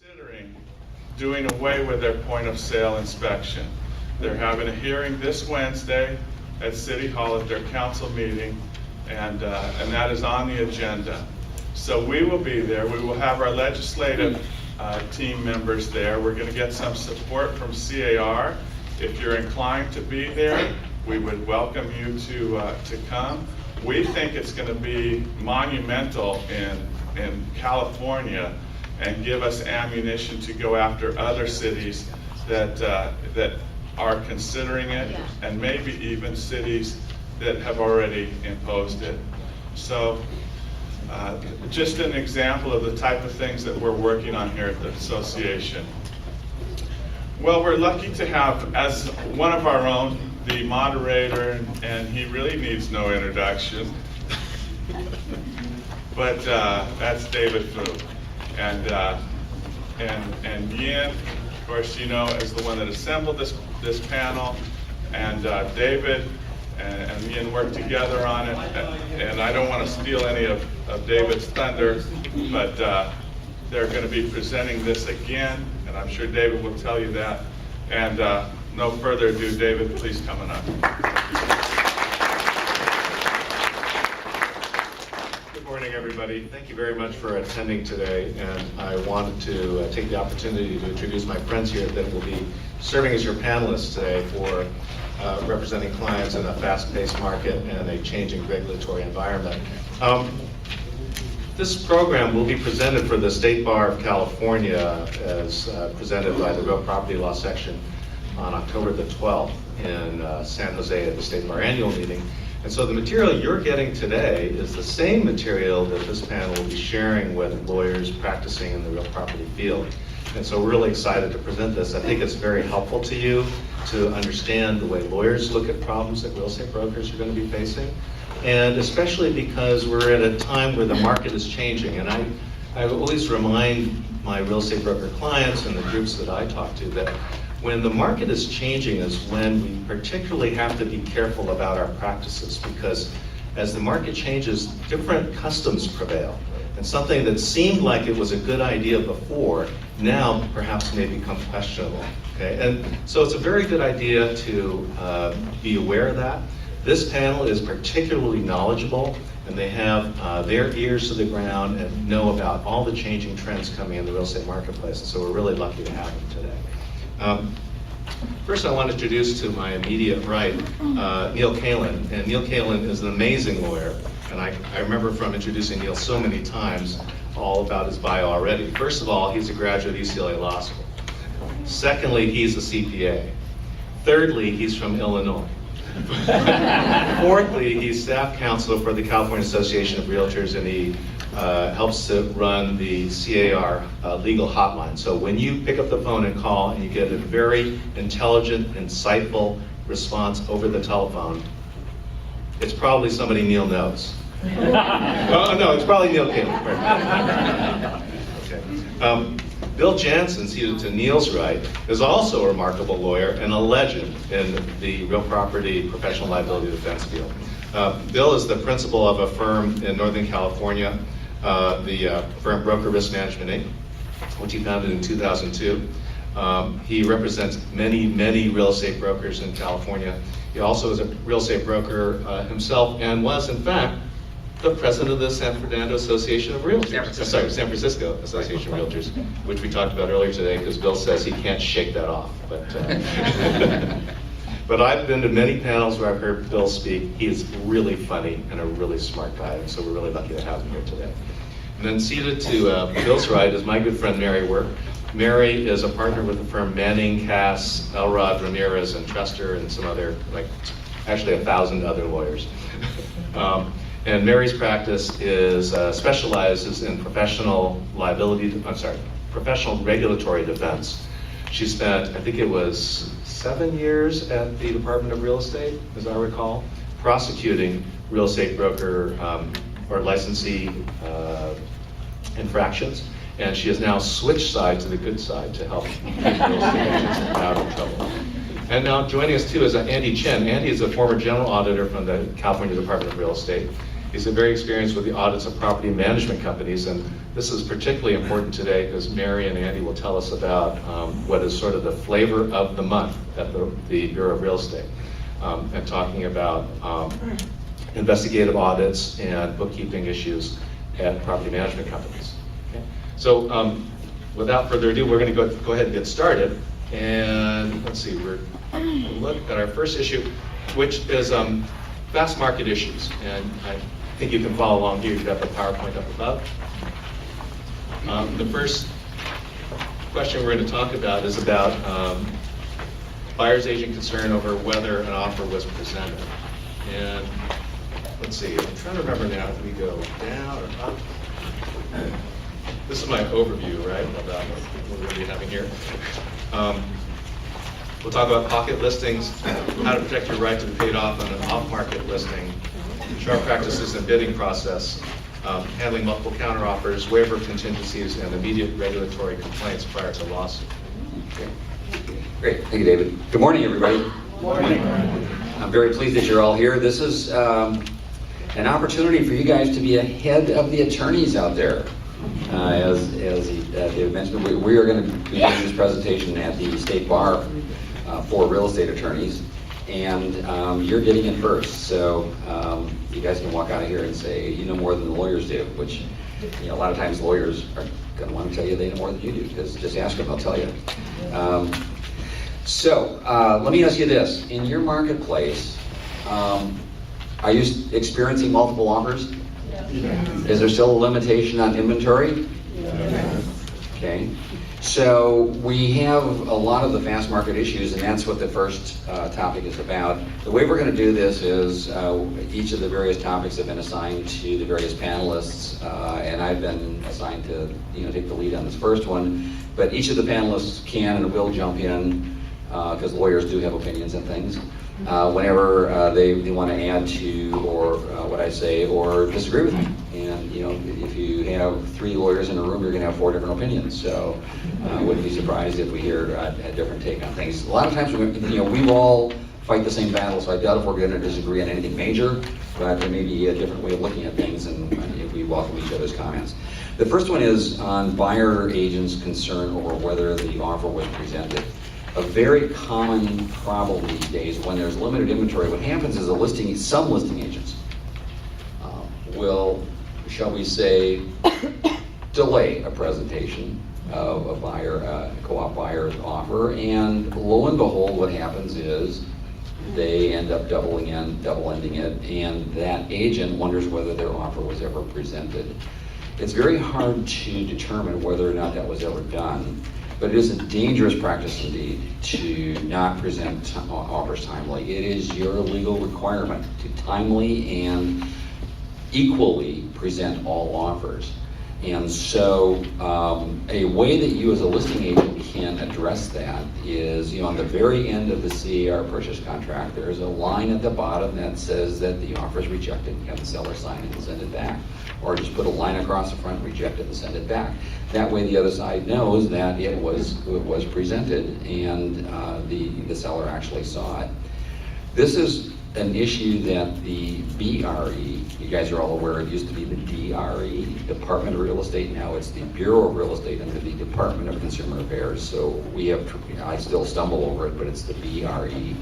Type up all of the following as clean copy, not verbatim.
considering doing away with their point of sale inspection. They're having a hearing this Wednesday at City Hall at their council meeting, and that is on the agenda. So we will be there. We will have our legislative team members there. We're going to get some support from CAR. If you're inclined to be there, we would welcome you to come. We think it's going to be monumental in California and give us ammunition to go after other cities that are considering it, and maybe even cities that have already imposed it. So just an example of the type of things that we're working on here at the association. Well, we're lucky to have, as one of our own, the moderator, and he really needs no introduction, but that's David Fu. And Yin, of course, you know, is the one that assembled this panel, and David and Yin worked together on it, and I don't want to steal any of David's thunder, but they're going to be presenting this again, and I'm sure David will tell you that. And no further ado, David, please come on up. Good morning, everybody. Thank you very much for attending today, and I wanted to take the opportunity to introduce my friends here that will be serving as your panelists today for representing clients in a fast-paced market and a changing regulatory environment. This program will be presented for the State Bar of California as presented by the Real Property Law Section on October the 12th in San Jose at the State Bar annual meeting. And so the material you're getting today is the same material that this panel will be sharing with lawyers practicing in the real property field. And so we're really excited to present this. I think it's very helpful to you to understand the way lawyers look at problems that real estate brokers are going to be facing. And especially because we're at a time where the market is changing. And I always remind my real estate broker clients and the groups that I talk to that when the market is changing is when we particularly have to be careful about our practices, because as the market changes, different customs prevail. And something that seemed like it was a good idea before, now perhaps may become questionable. Okay? And so it's a very good idea to be aware of that. This panel is particularly knowledgeable, and they have their ears to the ground and know about all the changing trends coming in the real estate marketplace. And so we're really lucky to have them today. First, I want to introduce to my immediate right, Neil Kalin. And Neil Kalin is an amazing lawyer. And I remember from introducing Neil so many times all about his bio already. First of all, he's a graduate of UCLA Law School. Secondly, he's a CPA. Thirdly, he's from Illinois. Fourthly, he's staff counsel for the California Association of Realtors, and he helps to run the CAR legal hotline. So when you pick up the phone and call and you get a very intelligent, insightful response over the telephone, it's probably somebody Neil knows. Oh, no, it's probably Neil Kalin. Okay. Bill Jansen, seated to Neil's right, is also a remarkable lawyer and a legend in the real property professional liability defense field. Bill is the principal of a firm in Northern California, the firm Broker Risk Management Inc., which he founded in 2002. He represents many, many real estate brokers in California. He also is a real estate broker himself, and was, in fact, the president of the San Francisco Association of Realtors. San Francisco Association of Realtors, which we talked about earlier today, because Bill says he can't shake that off. But I've been to many panels where I've heard Bill speak. He is really funny and a really smart guy, and so we're really lucky to have him here today. And then seated to Bill's right is my good friend Mary Work. Mary is a partner with the firm Manning, Kass, Ellrod, Ramirez, and Trester, and some other, actually 1,000 other lawyers. And Mary's practice is specializes in professional regulatory defense. She spent, I think it was 7 years at the Department of Real Estate, as I recall, prosecuting real estate broker or licensee infractions. And she has now switched side to the good side to help keep real estate agents out of trouble. And now joining us too is Andy Chen. Andy is a former general auditor from the California Department of Real Estate. He's very experienced with the audits of property management companies, and this is particularly important today because Mary and Andy will tell us about what is sort of the flavor of the month at the Bureau of Real Estate, and talking about investigative audits and bookkeeping issues at property management companies. Okay? So without further ado, we're going to go ahead and get started. And let's see, we're going to look at our first issue, which is fast market issues. And I think you can follow along here. You've got the PowerPoint up above. The first question we're going to talk about is about buyer's agent concern over whether an offer was presented. And let's see, I'm trying to remember now if we go down or up. This is my overview, right, about what we're going to be having here. We'll talk about pocket listings, how to protect your right to be paid off on an off-market listing, sharp practices in bidding process, handling multiple counteroffers, waiver of contingencies, and immediate regulatory complaints prior to lawsuit. Okay. Great, thank you, David. Good morning, everybody. Good morning. I'm very pleased that you're all here. This is an opportunity for you guys to be ahead of the attorneys out there. As David mentioned, we are going to be doing this presentation at the State Bar for real estate attorneys, and you're getting it first. So you guys can walk out of here and say, you know more than the lawyers do, which a lot of times lawyers are going to want to tell you they know more than you do, because just ask them, they'll tell you. So let me ask you this. In your marketplace, are you experiencing multiple offers? Yeah. Is there still a limitation on inventory? Yeah. Okay. So we have a lot of the fast market issues, and that's what the first topic is about. The way we're going to do this is each of the various topics have been assigned to the various panelists, and I've been assigned to take the lead on this first one. But each of the panelists can and will jump in because lawyers do have opinions and things. Whenever they want to add to or what I say or disagree with me. And if you have 3 lawyers in a room, you're going to have 4 different opinions. So I wouldn't be surprised if we hear a different take on things. A lot of times, we all fight the same battle, so I doubt if we're going to disagree on anything major, but there may be a different way of looking at things, and if we welcome each other's comments. The first one is on buyer agents' concern over whether the offer was presented. A very common problem these days when there's limited inventory, what happens is some listing agents will, shall we say, delay a presentation of a buyer, co-op buyer's offer, and lo and behold, what happens is they end up double-ending it, and that agent wonders whether their offer was ever presented. It's very hard to determine whether or not that was ever done. But it is a dangerous practice indeed to not present offers timely. It is your legal requirement to timely and equally present all offers. And so a way that you as a listing agent can address that is, on the very end of the CAR purchase contract, there's a line at the bottom that says that the offer is rejected. Have the seller sign it and send it back. Or just put a line across the front, reject it, and send it back. That way the other side knows that it was presented and the seller actually saw it. This is an issue that the BRE, you guys are all aware, it used to be the DRE, Department of Real Estate. Now it's the Bureau of Real Estate under the Department of Consumer Affairs. So I still stumble over it, but it's the BRE.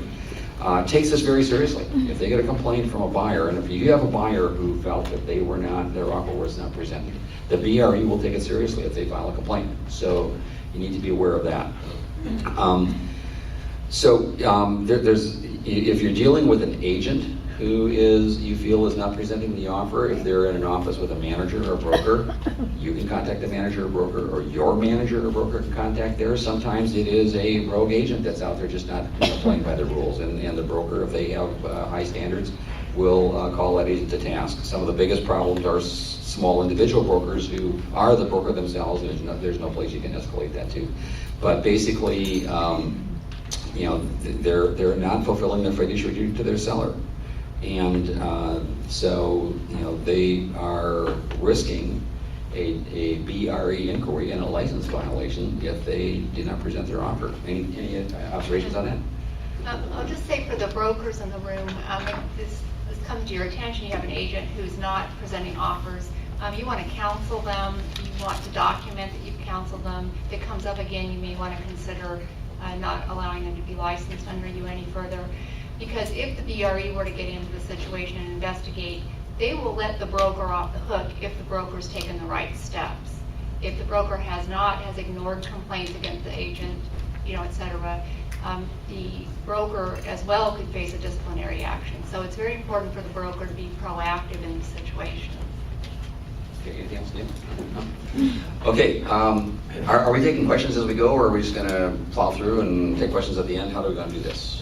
Takes this very seriously. If they get a complaint from a buyer, and if you have a buyer who felt that their offer was not presented, the BRE will take it seriously if they file a complaint. So you need to be aware of that. If you're dealing with an agent who you feel is not presenting the offer, if they're in an office with a manager or a broker, you can contact the manager or broker, or your manager or broker can contact theirs. Sometimes it is a rogue agent that's out there just not playing by the rules, and the broker, if they have high standards, will call that agent to task. Some of the biggest problems are small individual brokers who are the broker themselves, and there's no place you can escalate that to. But basically, they're not fulfilling their fiduciary duty to their seller. And so they are risking a BRE inquiry and a license violation if they did not present their offer. Any observations on that? I'll just say for the brokers in the room, this comes to your attention, you have an agent who's not presenting offers, you want to counsel them, you want to document that you've counseled them. If it comes up again, you may want to consider not allowing them to be licensed under you any further. Because if the BRE were to get into the situation and investigate, they will let the broker off the hook if the broker's taken the right steps. If the broker has ignored complaints against the agent, et cetera, the broker as well could face a disciplinary action. So it's very important for the broker to be proactive in these situations. Okay, anything else, Neil? No? Okay, are we taking questions as we go, or are we just going to plow through and take questions at the end? How are we going to do this?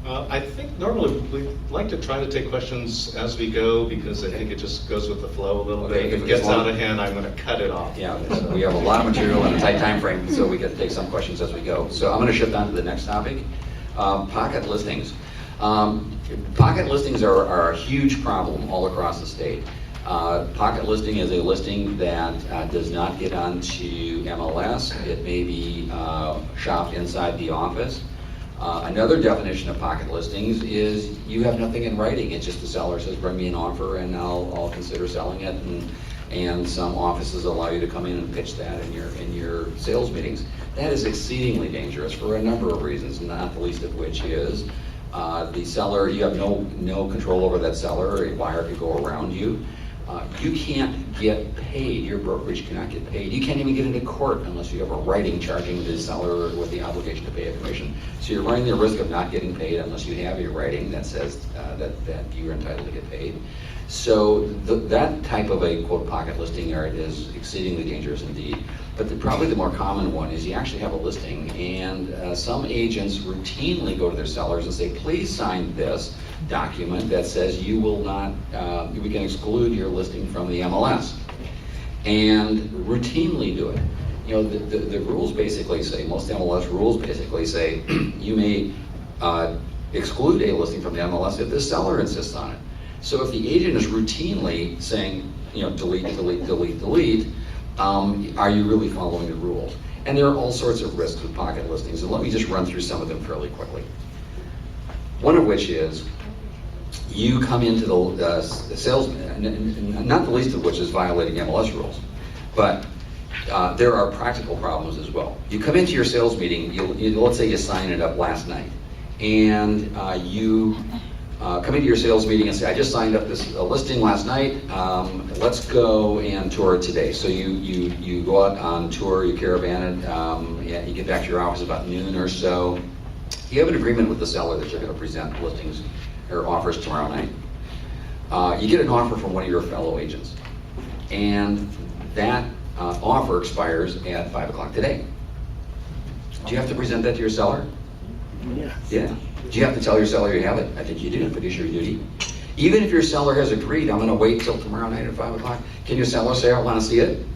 I think normally we like to try to take questions as we go because I think it just goes with the flow a little bit. If it gets out of hand, I'm going to cut it off. Yeah, we have a lot of material in a tight time frame, so we get to take some questions as we go. So I'm going to shift on to the next topic, pocket listings. Pocket listings are a huge problem all across the state. Pocket listing is a listing that does not get onto MLS. It may be shopped inside the office. Another definition of pocket listings is you have nothing in writing. It's just the seller says, bring me an offer and I'll consider selling it. And some offices allow you to come in and pitch that in your sales meetings. That is exceedingly dangerous for a number of reasons, not the least of which is the seller, you have no control over that seller. A buyer could go around you. You can't get paid. Your brokerage cannot get paid. You can't even get into court unless you have a writing charging the seller with the obligation to pay a commission. So you're running the risk of not getting paid unless you have a writing that says that you're entitled to get paid. So that type of a quote pocket listing is exceedingly dangerous indeed. But probably the more common one is you actually have a listing, and some agents routinely go to their sellers and say, please sign this document that says you will not, we can exclude your listing from the MLS, and routinely do it. The rules basically say, most MLS rules basically say you may exclude a listing from the MLS if the seller insists on it. So if the agent is routinely saying, delete, delete, delete, delete, are you really following the rules? And there are all sorts of risks with pocket listings, and let me just run through some of them fairly quickly. One of which is you come into the sales, not the least of which is violating MLS rules, but there are practical problems as well. You come into your sales meeting, let's say you sign it up last night, and you come into your sales meeting and say, I just signed up this listing last night, let's go and tour it today. So you go out on tour, you caravan it, you get back to your office about noon or so. You have an agreement with the seller that you're going to present listings or offers tomorrow night. You get an offer from one of your fellow agents, and that offer expires at 5 o'clock today. Do you have to present that to your seller? Yes. Yeah. Do you have to tell your seller you have it? I think you do, fiduciary duty. Even if your seller has agreed, I'm going to wait till tomorrow night at 5 o'clock, can your seller say, I want to see it?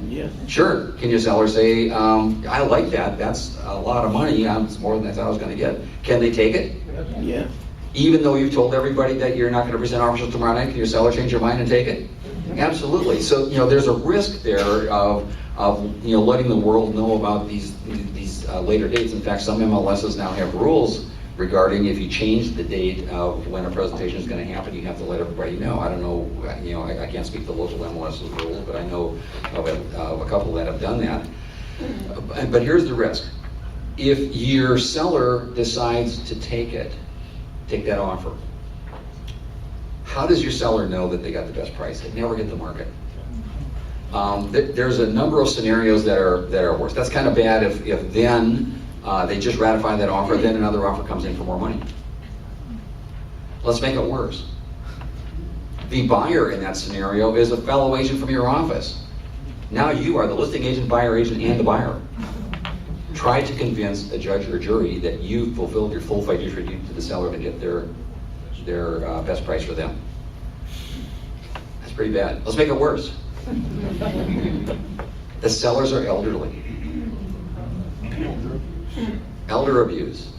Yes. Sure. Can your seller say, I like that, that's a lot of money, it's more than I thought I was going to get. Can they take it? Yes. Even though you've told everybody that you're not going to present offers until tomorrow night, can your seller change your mind and take it? Absolutely. So, there's a risk there of letting the world know about these later dates. In fact, some MLSs now have rules regarding if you change the date of when a presentation is going to happen, you have to let everybody know. I don't know, I can't speak to local MLS's rules, but I know of a couple that have done that. But here's the risk. If your seller decides to take that offer, how does your seller know that they got the best price? They never get the market. There's a number of scenarios that are worse. That's kind of bad if then they just ratify that offer, then another offer comes in for more money. Let's make it worse. The buyer in that scenario is a fellow agent from your office. Now you are the listing agent, buyer agent, and the buyer. Try to convince a judge or jury that you fulfilled your full fiduciary duty to the seller to get their best price for them. That's pretty bad. Let's make it worse. The sellers are elderly. Elder abuse.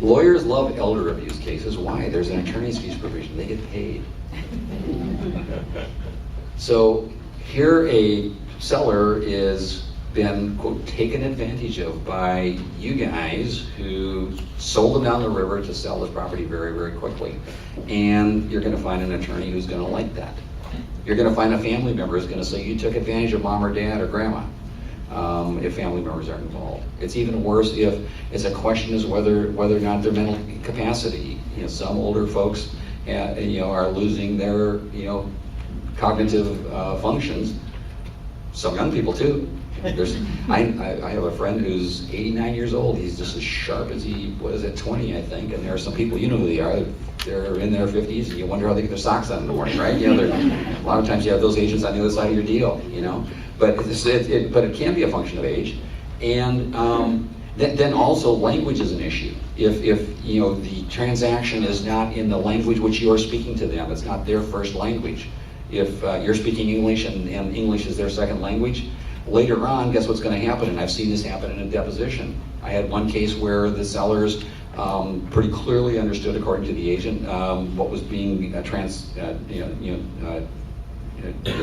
Lawyers love elder abuse cases. Why? There's an attorney's fees provision. They get paid. So here a seller is been, quote, taken advantage of by you guys who sold them down the river to sell this property very, very quickly. And you're gonna find an attorney who's gonna like that. You're gonna find a family member who's gonna say you took advantage of mom or dad or grandma, if family members are involved. It's even worse if it's a question as whether or not their mental capacity. You know, some older folks, are losing their, cognitive functions. Some young people too. I have a friend who's 89 years old. He's just as sharp as he was at 20, I think. And there are some people, you know who they are. They're in their 50s, and you wonder how they get their socks on in the morning, right? A lot of times you have those agents on the other side of your deal, But it can be a function of age, and then also language is an issue. If the transaction is not in the language which you are speaking to them, it's not their first language. If you're speaking English and English is their second language, later on, guess what's going to happen? And I've seen this happen in a deposition. I had one case where the sellers pretty clearly understood, according to the agent, what was being the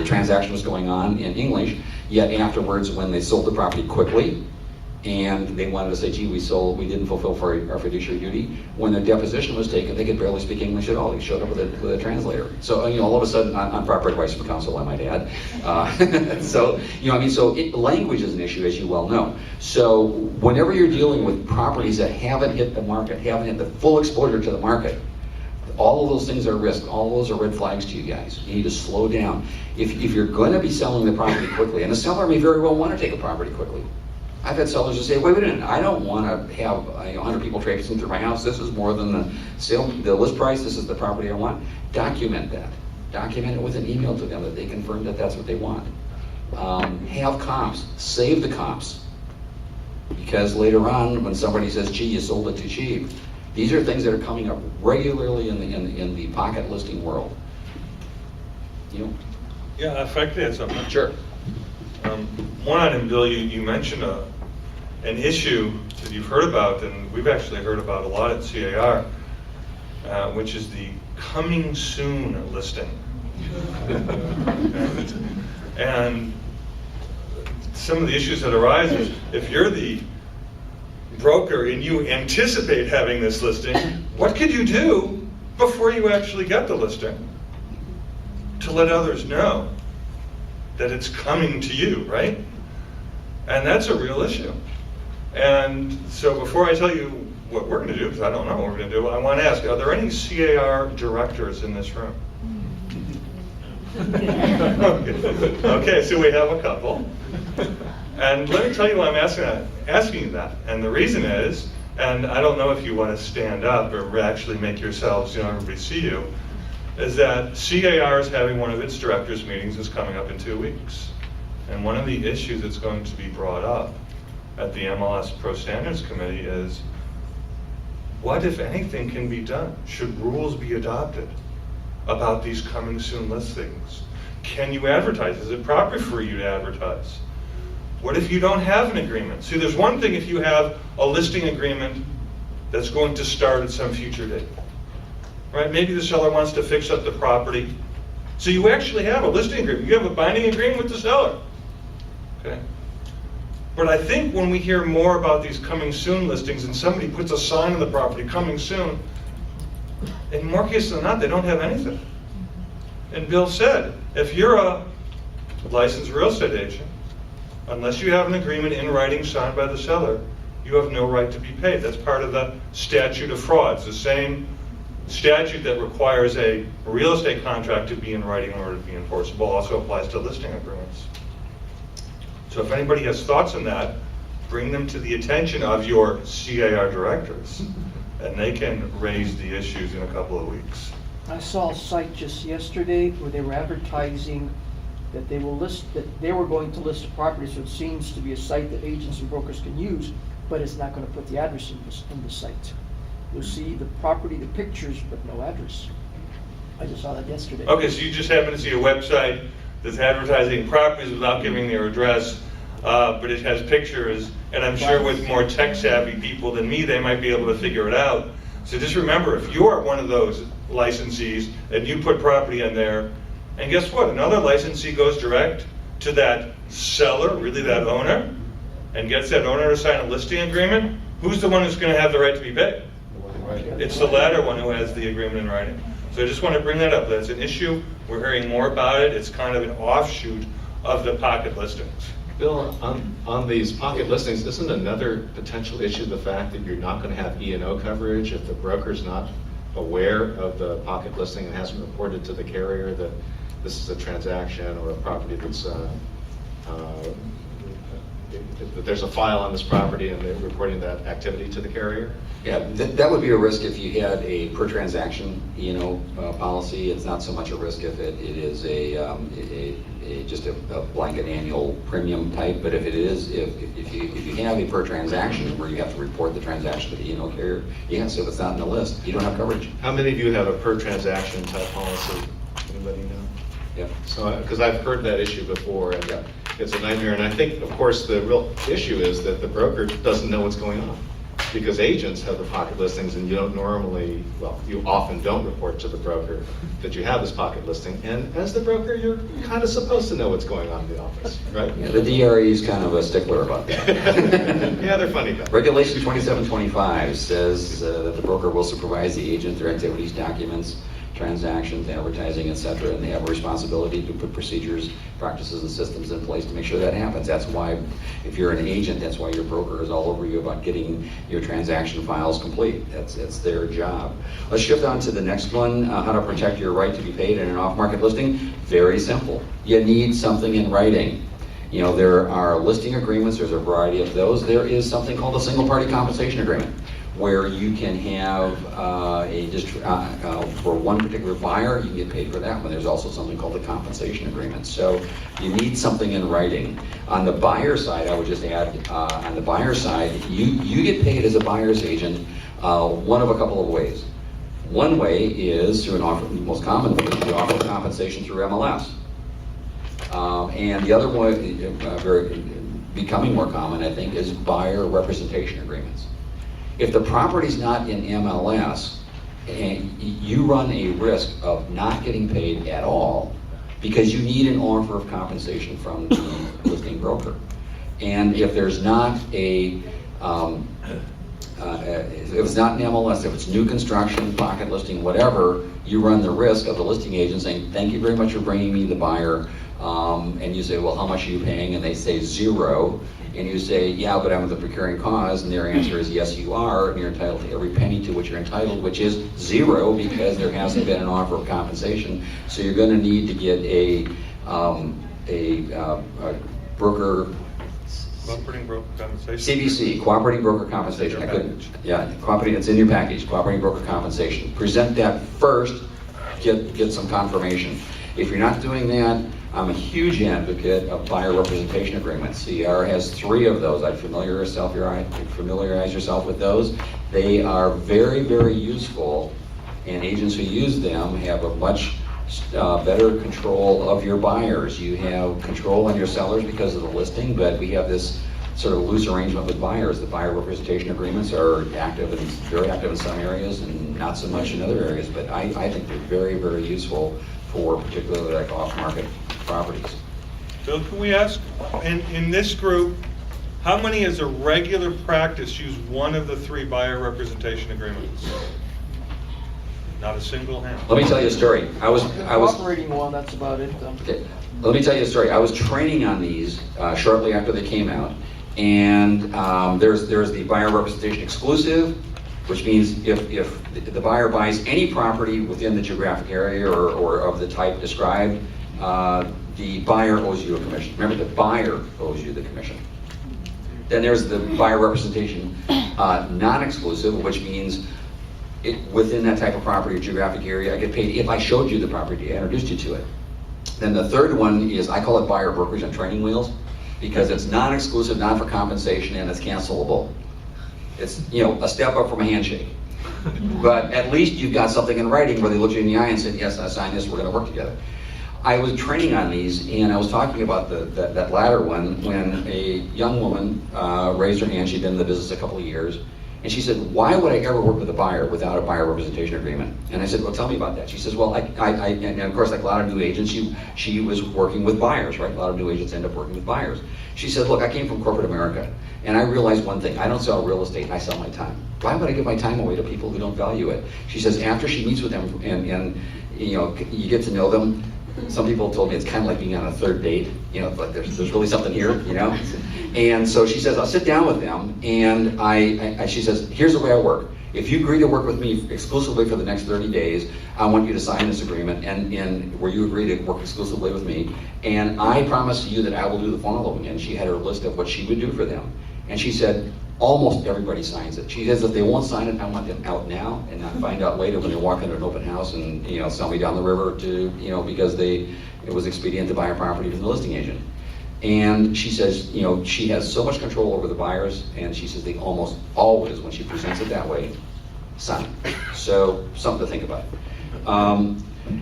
transaction was going on in English. Yet afterwards, when they sold the property quickly, and they wanted to say, gee, we didn't fulfill our fiduciary duty. When their deposition was taken, they could barely speak English at all. They showed up with a translator. So, all of a sudden, on proper advice from counsel, I might add. Language is an issue, as you well know. So, whenever you're dealing with properties that haven't hit the market, haven't hit the full exposure to the market, all of those things are risk. All of those are red flags to you guys. You need to slow down. If you're going to be selling the property quickly, and the seller may very well want to take a property quickly. I've had sellers who say, wait a minute, I don't want to have 100 people traipsing through my house. This is more than the list price. This is the property I want. Document that. Document it with an email to them that they confirm that that's what they want. Have comps. Save the comps. Because later on, when somebody says, gee, you sold it too cheap, these are things that are coming up regularly in the pocket listing world. Yeah, if I could add something. Sure. One item, Bill, you mentioned an issue that you've heard about, and we've actually heard about a lot at CAR, which is the coming soon listing. And some of the issues that arise is if you're the broker and you anticipate having this listing, what could you do before you actually get the listing to let others know that it's coming to you, right? And that's a real issue. And so before I tell you what we're going to do, because I don't know what we're going to do, I want to ask, are there any CAR directors in this room? Okay, so we have a couple. And let me tell you why I'm asking you that. And the reason is, and I don't know if you want to stand up or actually make yourselves, everybody see you, is that CAR is having one of its directors' meetings is coming up in 2 weeks. And one of the issues that's going to be brought up at the MLS Pro Standards Committee is, what, if anything, can be done? Should rules be adopted about these coming soon listings? Can you advertise? Is it proper for you to advertise? What if you don't have an agreement? See, there's one thing if you have a listing agreement that's going to start at some future date. Right? Maybe the seller wants to fix up the property. So you actually have a listing agreement. You have a binding agreement with the seller. Okay? But I think when we hear more about these coming soon listings and somebody puts a sign on the property, coming soon, in more cases than not, they don't have anything. And Bill said, if you're a licensed real estate agent, unless you have an agreement in writing signed by the seller, you have no right to be paid. That's part of the statute of frauds. The same statute that requires a real estate contract to be in writing in order to be enforceable also applies to listing agreements. So if anybody has thoughts on that, bring them to the attention of your CAR directors, and they can raise the issues in a couple of weeks. I saw a site just yesterday where they were advertising that they were going to list a property, so it seems to be a site that agents and brokers can use, but it's not going to put the address in the site. You'll see the property, the pictures, but no address. I just saw that yesterday. Okay, so you just happen to see a website that's advertising properties without giving their address, but it has pictures, and I'm sure with more tech-savvy people than me, they might be able to figure it out. So just remember, if you are one of those licensees and you put property in there, and guess what? Another licensee goes direct to that seller, really that owner, and gets that owner to sign a listing agreement, who's the one who's going to have the right to be paid? It's the latter one who has the agreement in writing. So I just want to bring that up. That's an issue. We're hearing more about it. It's kind of an offshoot of the pocket listings. Bill, on these pocket listings, isn't another potential issue the fact that you're not going to have E&O coverage if the broker's not aware of the pocket listing and hasn't reported to the carrier that this is a transaction or a property that's, that there's a file on this property and they're reporting that activity to the carrier? Yeah, that would be a risk if you had a per transaction, policy. It's not so much a risk if it is just a blanket annual premium type. But if it is, if you have a per transaction where you have to report the transaction to the carrier, yes, if it's not in the list, you don't have coverage. How many of you have a per transaction type policy? Anybody know? Yeah. So, because I've heard that issue before, and Yeah. it's a nightmare. And I think, of course, the real issue is that the broker doesn't know what's going on, because agents have the pocket listings, and you don't normally, well, you often don't report to the broker that you have this pocket listing. And as the broker, you're kind of supposed to know what's going on in the office, right? Yeah, the DRE is kind of a stickler about that. Yeah, they're funny guys. Regulation 2725 says that the broker will supervise the agent, their activities, documents, transactions, advertising, etc., and they have a responsibility to put procedures, practices, and systems in place to make sure that happens. That's why, if you're an agent, that's why your broker is all over you about getting your transaction files complete. That's their job. Let's shift on to the next one, how to protect your right to be paid in an off-market listing. Very simple. You need something in writing. There are listing agreements, there's a variety of those. There is something called a single-party compensation agreement, where you can have for one particular buyer, you can get paid for that one. There's also something called the compensation agreement. So you need something in writing. On the buyer side, I would just add, on the buyer side, you get paid as a buyer's agent one of a couple of ways. One way is through an offer, the most common way is to offer compensation through MLS. And the other one, becoming more common, I think, is buyer representation agreements. If the property's not in MLS, and you run a risk of not getting paid at all because you need an offer of compensation from the listing broker. And if there's not if it's not in MLS, if it's new construction, pocket listing, whatever, you run the risk of the listing agent saying, thank you very much for bringing me the buyer. And you say, well, how much are you paying? And they say 0. And you say, yeah, but I'm the procuring cause, and their answer is, yes, you are, and you're entitled to every penny to which you're entitled, which is 0, because there hasn't been an offer of compensation. So you're going to need to get a broker. Cooperating broker compensation. CBC, cooperating broker compensation. Cooperating. It's in your package. Cooperating broker compensation. Present that first. Get some confirmation. If you're not doing that, I'm a huge advocate of buyer representation agreements. CR has 3 of those. I'd familiarize yourself with those. They are very, very useful, and agents who use them have a much better control of your buyers. You have control on your sellers because of the listing, but we have this sort of loose arrangement with buyers. The buyer representation agreements are active and very active in some areas and not so much in other areas, but I think they're very, very useful for particularly like off-market properties. Bill, can we ask, in this group, how many as a regular practice use one of the 3 buyer representation agreements? Not a single hand. Let me tell you a story. I was Operating one, that's about it. Okay. Let me tell you a story. I was training on these shortly after they came out, and there's the buyer representation exclusive, which means if the buyer buys any property within the geographic area or of the type described, the buyer owes you a commission. Remember, the buyer owes you the commission. Then there's the buyer representation non-exclusive, which means within that type of property or geographic area, I get paid if I showed you the property, I introduced you to it. Then the third one is, I call it buyer brokerage on training wheels, because it's non-exclusive, not for compensation, and it's cancelable. It's, a step up from a handshake. But at least you've got something in writing where they looked you in the eye and said, yes, I signed this, we're going to work together. I was training on these, and I was talking about that latter one when a young woman raised her hand. She'd been in the business a couple of years, And she said, why would I ever work with a buyer without a buyer representation agreement? And I said, well, tell me about that. She says, well, and of course, like a lot of new agents, she was working with buyers, right? A lot of new agents end up working with buyers. She said, look, I came from corporate America, and I realized one thing: I don't sell real estate, I sell my time. Why would I give my time away to people who don't value it? She says, after she meets with them, and you get to know them, some people told me it's kind of like being on a third date, like there's really something here, And so she says, I'll sit down with them, and she says, here's the way I work. If you agree to work with me exclusively for the next 30 days, I want you to sign this agreement, and where you agree to work exclusively with me, and I promise you that I will do the following. And she had her list of what she would do for them. And she said, almost everybody signs it. She says, if they won't sign it, I want them out now and not find out later when they walk into an open house and sell me down the river because it was expedient to buy a property from the listing agent. And she says, she has so much control over the buyers, and she says they almost always, when she presents it that way, sign. So something to think about.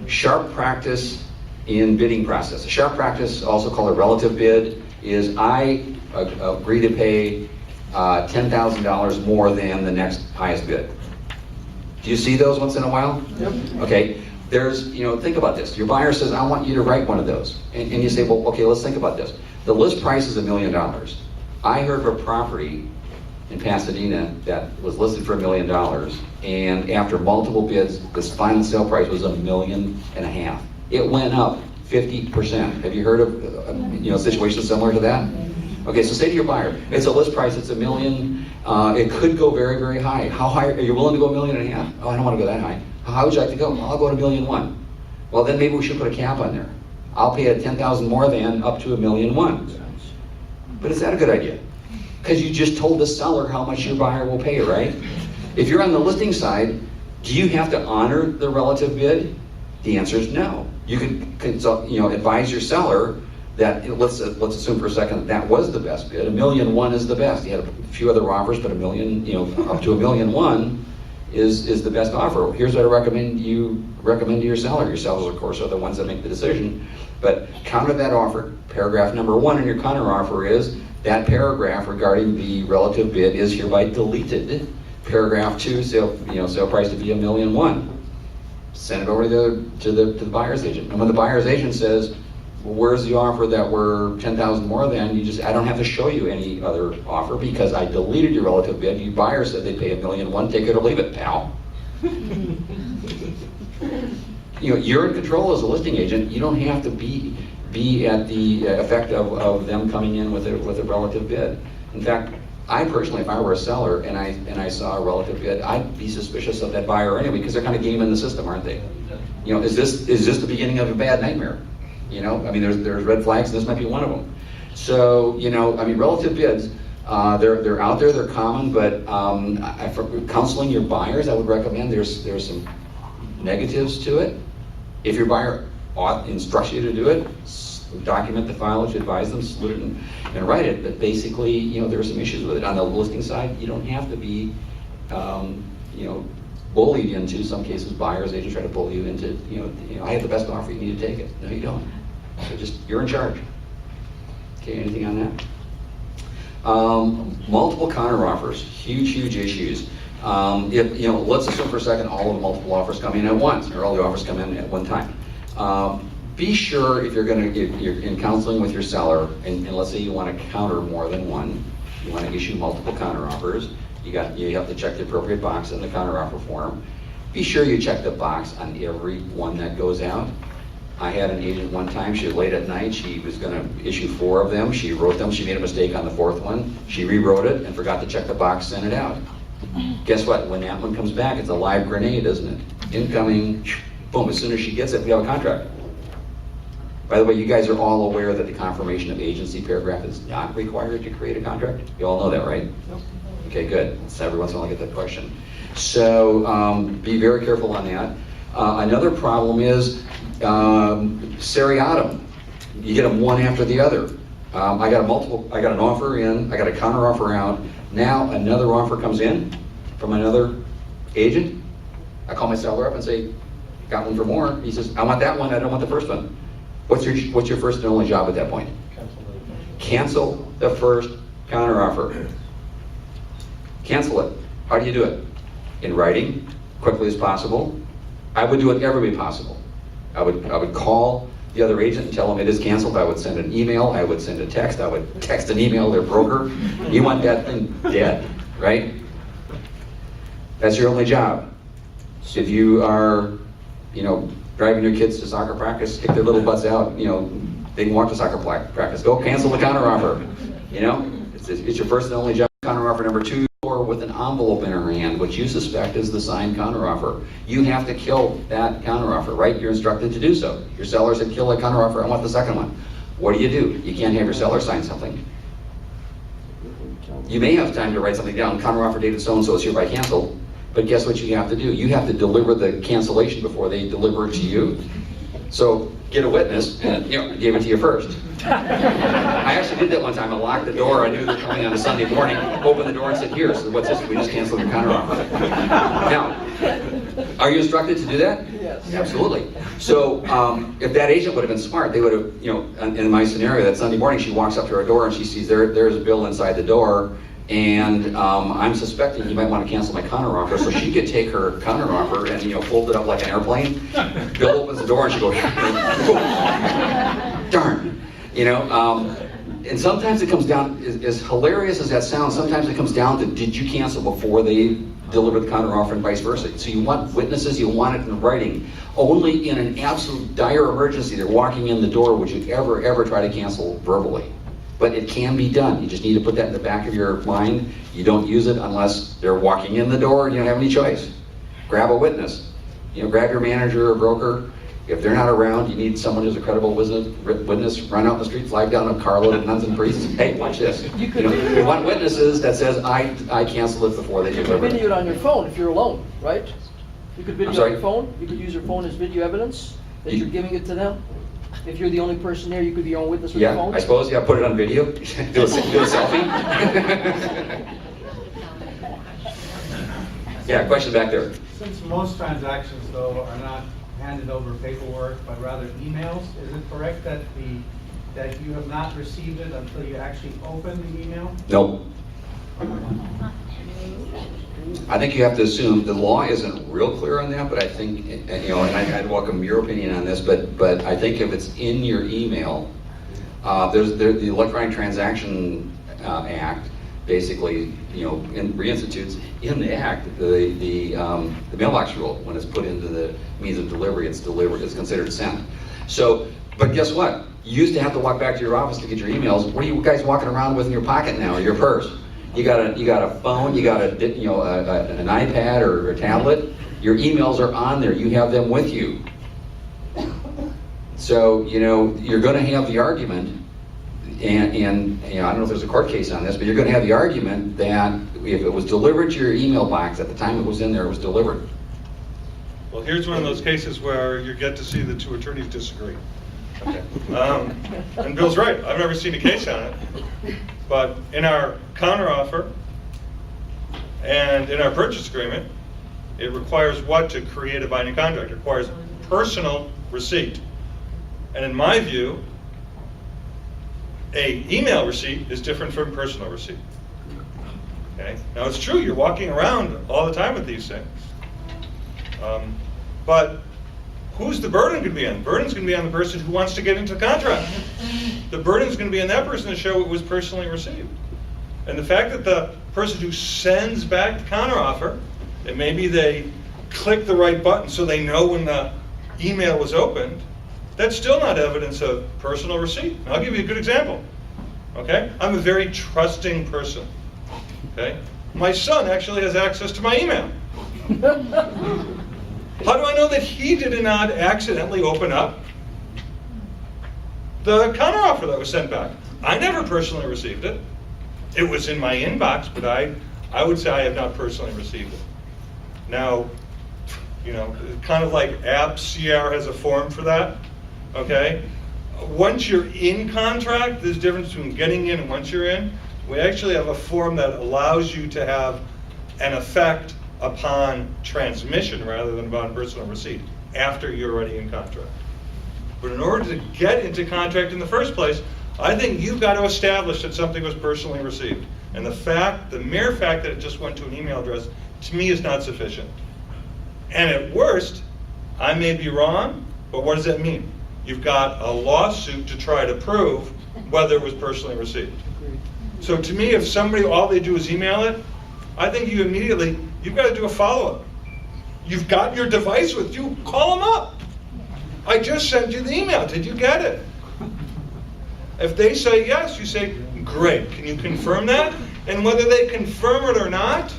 Sharp practice in bidding process. A sharp practice, also called a relative bid, is I agree to pay $10,000 more than the next highest bid. Do you see those once in a while? Yep. Okay. There's, think about this. Your buyer says, I want you to write one of those. And you say, well, okay, let's think about this. The list price is $1 million. I heard of a property in Pasadena that was listed for $1 million, and after multiple bids, this final sale price was $1.5 million. It went up 50%. Have you heard of situations similar to that? Okay, so say to your buyer, it's a list price, it's $1 million. It could go very, very high. How high are you willing to go $1.5 million? Oh, I don't want to go that high. How would you like to go? I'll go to $1.1 million. Well, then maybe we should put a cap on there. I'll pay at $10,000 more than up to $1.1 million. But is that a good idea? Because you just told the seller how much your buyer will pay, right? If you're on the listing side, do you have to honor the relative bid? The answer is no. You can consult, advise your seller that let's assume for a second that was the best bid. $1.1 million is the best. He had a few other offers, but $1 million, up to $1.1 million is the best offer. Here's what I recommend to your seller. Your sellers, of course, are the ones that make the decision. But counter that offer. Paragraph number 1 in your counter offer is that paragraph regarding the relative bid is hereby deleted. Paragraph 2, sale price to be $1.1 million. Send it over to the buyer's agent. And when the buyer's agent says, well, where's the offer that we're $10,000 more than? I don't have to show you any other offer because I deleted your relative bid. Your buyer said they pay $1.1 million. Take it or leave it, pal. You're in control as a listing agent. You don't have to be at the effect of them coming in with a relative bid. In fact, I personally, if I were a seller and I saw a relative bid, I'd be suspicious of that buyer anyway because they're kind of gaming the system, aren't they? Is this the beginning of a bad nightmare? There's red flags, and this might be one of them. So, relative bids, they're out there, they're common, but for counseling your buyers, I would recommend there's some negatives to it. If your buyer instructs you to do it, document the file, which advise them, split it and write it. But basically, there are some issues with it. On the listing side, you don't have to be, bullied into. Some cases, buyers, agents try to bully you into, I have the best offer, you need to take it. No, you don't. So you're in charge. Okay, anything on that? Multiple counter offers, huge issues. Let's assume for a second all of the multiple offers come in at once, or all the offers come in at one time. Be sure if you're in counseling with your seller, and let's say you want to counter more than one, you want to issue multiple counter offers. You have to check the appropriate box in the counter offer form. Be sure you check the box on every one that goes out. I had an agent one time, she was late at night, she was going to issue 4 of them, she wrote them, she made a mistake on the 4th one, she rewrote it and forgot to check the box, sent it out. Guess what, when that one comes back, it's a live grenade, isn't it? Incoming, boom, as soon as she gets it, we have a contract. By the way, you guys are all aware that the confirmation of agency paragraph is not required to create a contract? You all know that, right? Nope. Okay, good. So every once in a while I get that question. So be very careful on that. Another problem is seriatim. You get them one after the other. I got an offer in, I got a counter offer out. Now another offer comes in from another agent. I call my seller up and say, got one for more. He says, I want that one, I don't want the first one. What's your first and only job at that point? Cancel the first counter offer. Cancel it. How do you do it? In writing, quickly as possible. I would do it every way possible. I would call the other agent and tell them it is canceled. I would send an email. I would send a text. I would text an email their broker. You want that thing dead, right? That's your only job. If you are, driving your kids to soccer practice, kick their little butts out, they can walk to soccer practice. Go cancel the counteroffer. It's your first and only job. Counteroffer number 2, or with an envelope in her hand, which you suspect is the signed counteroffer. You have to kill that counteroffer, right? You're instructed to do so. Your seller said, kill that counteroffer, I want the second one. What do? You can't have your seller sign something. You may have time to write something down, counteroffer dated so-and-so is hereby canceled, but guess what you have to do? You have to deliver the cancellation before they deliver it to you. So get a witness, and gave it to you first. I actually did that one time. I locked the door. I knew they were coming on a Sunday morning. Opened the door and said, "Here, so what's this? We just canceled your counteroffer." Now, are you instructed to do that? Yes. Absolutely. So if that agent would have been smart, they would have, in my scenario, that Sunday morning, she walks up to her door and she sees there's a bill inside the door, and I'm suspecting you might want to cancel my counteroffer. So she could take her counteroffer and fold it up like an airplane. Bill opens the door and she goes, darn. And sometimes it comes down, as hilarious as that sounds, sometimes it comes down to, did you cancel before they deliver the counteroffer and vice versa? So you want witnesses, you want it in writing. Only in an absolute dire emergency, they're walking in the door, would you ever try to cancel verbally. But it can be done. You just need to put that in the back of your mind. You don't use it unless they're walking in the door and you don't have any choice. Grab a witness. Grab your manager or broker. If they're not around, you need someone who's a credible witness. Run out in the street, flag down a carload of nuns and priests. Hey, watch this. You want witnesses that says, I canceled it before they You deliver could it. video it on your phone if you're alone, right? You could video I'm on sorry? your phone. You could use your phone as video evidence that you're giving it to them. If you're the only person there, you could be your own witness with your Yeah, phone. I suppose, put it on video. do a selfie. Yeah, question back there. Since most transactions, though, are not handed over paperwork, but rather emails, is it correct that you have not received it until you actually open the email? No. I think you have to assume, the law isn't real clear on that, but I think, and I'd welcome your opinion on this, but I think if it's in your email, there's the Electronic Transaction Act basically, reinstitutes in the act the mailbox rule. When it's put into the means of delivery, it's considered sent. So, but guess what? You used to have to walk back to your office to get your emails. What are you guys walking around with in your pocket now, or your purse? You got a phone, you got an iPad or a tablet. Your emails are on there. You have them with you. So you're going to have the argument, and I don't know if there's a court case on this, but you're going to have the argument that if it was delivered to your email box at the time it was in there, it was delivered. Well, here's one of those cases where you get to see the two attorneys disagree. Okay. And Bill's right. I've never seen a case on it. But in our counteroffer and in our purchase agreement, it requires what to create a binding contract? It requires personal receipt. And in my view, a email receipt is different from personal receipt. Okay? Now it's true, you're walking around all the time with these things. But who's the burden going to be on? The burden's going to be on the person who wants to get into the contract. The burden's going to be on that person to show it was personally received. And the fact that the person who sends back the counteroffer, and maybe they click the right button so they know when the email was opened, that's still not evidence of personal receipt. And I'll give you a good example. Okay? I'm a very trusting person. Okay? My son actually has access to my email. How do I know that he did not accidentally open up the counteroffer that was sent back? I never personally received it. It was in my inbox, but I would say I have not personally received it. Now, kind of like AppCR has a form for that, okay? Once you're in contract, there's a difference between getting in and once you're in. We actually have a form that allows you to have an effect upon transmission rather than upon personal receipt after you're already in contract. But in order to get into contract in the first place, I think you've got to establish that something was personally received. And the mere fact that it just went to an email address to me is not sufficient. And at worst, I may be wrong, but what does that mean? You've got a lawsuit to try to prove whether it was personally received. So to me, if somebody, all they do is email it, I think you've got to do a follow-up. You've got your device with you, call them up. I just sent you the email, did you get it? If they say yes, you say, great, can you confirm that? And whether they confirm it or not,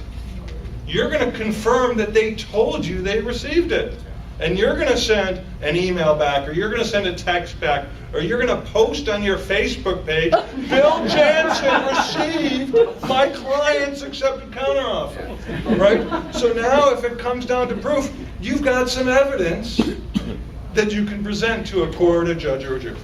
you're going to confirm that they told you they received it. And you're going to send an email back, or you're going to send a text back, or you're going to post on your Facebook page, Bill Jansen received my client's accepted counteroffer. Right? So now if it comes down to proof, you've got some evidence that you can present to a court, a judge, or a jury.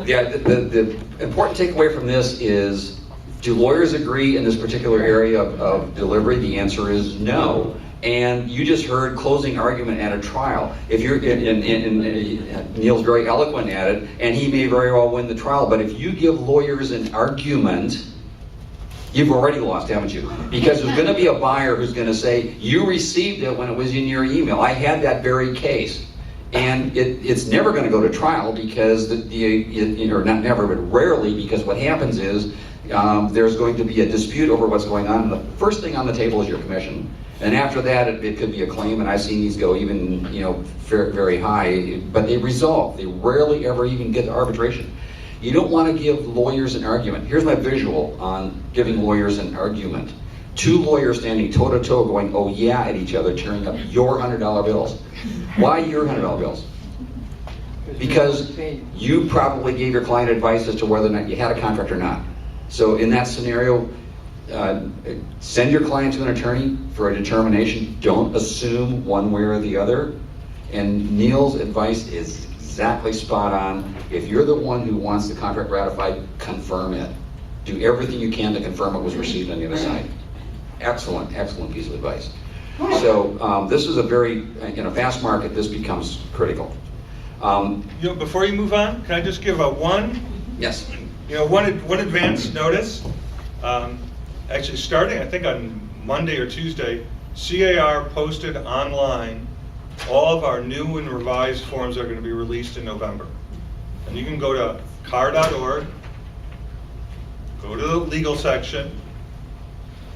Yeah, the important takeaway from this is, do lawyers agree in this particular area of delivery? The answer is no. And you just heard closing argument at a trial. If you're, Neil's very eloquent at it, and he may very well win the trial, but if you give lawyers an argument, you've already lost, haven't you? Because there's going to be a buyer who's going to say, you received it when it was in your email. I had that very case. And it's never going to go to trial because, or not never, but rarely, because what happens is there's going to be a dispute over what's going on. And the first thing on the table is your commission. And after that, it could be a claim, and I've seen these go even, very high, but they resolve. They rarely ever even get to arbitration. You don't want to give lawyers an argument. Here's my visual on giving lawyers an argument. Two lawyers standing toe-to-toe going, oh yeah, at each other, tearing up your $100 bills. Why your $100 bills? Because you probably gave your client advice as to whether or not you had a contract or not. So in that scenario, send your client to an attorney for a determination. Don't assume one way or the other. And Neil's advice is exactly spot on. If you're the one who wants the contract ratified, confirm it. Do everything you can to confirm it was received on the other side. Excellent, excellent piece of advice. So this is a very, in a fast market, this becomes critical. Before you move on, can I just give one advance notice? Actually, starting I think on Monday or Tuesday, CAR posted online all of our new and revised forms that are going to be released in November. And you can go to car.org, go to the legal section.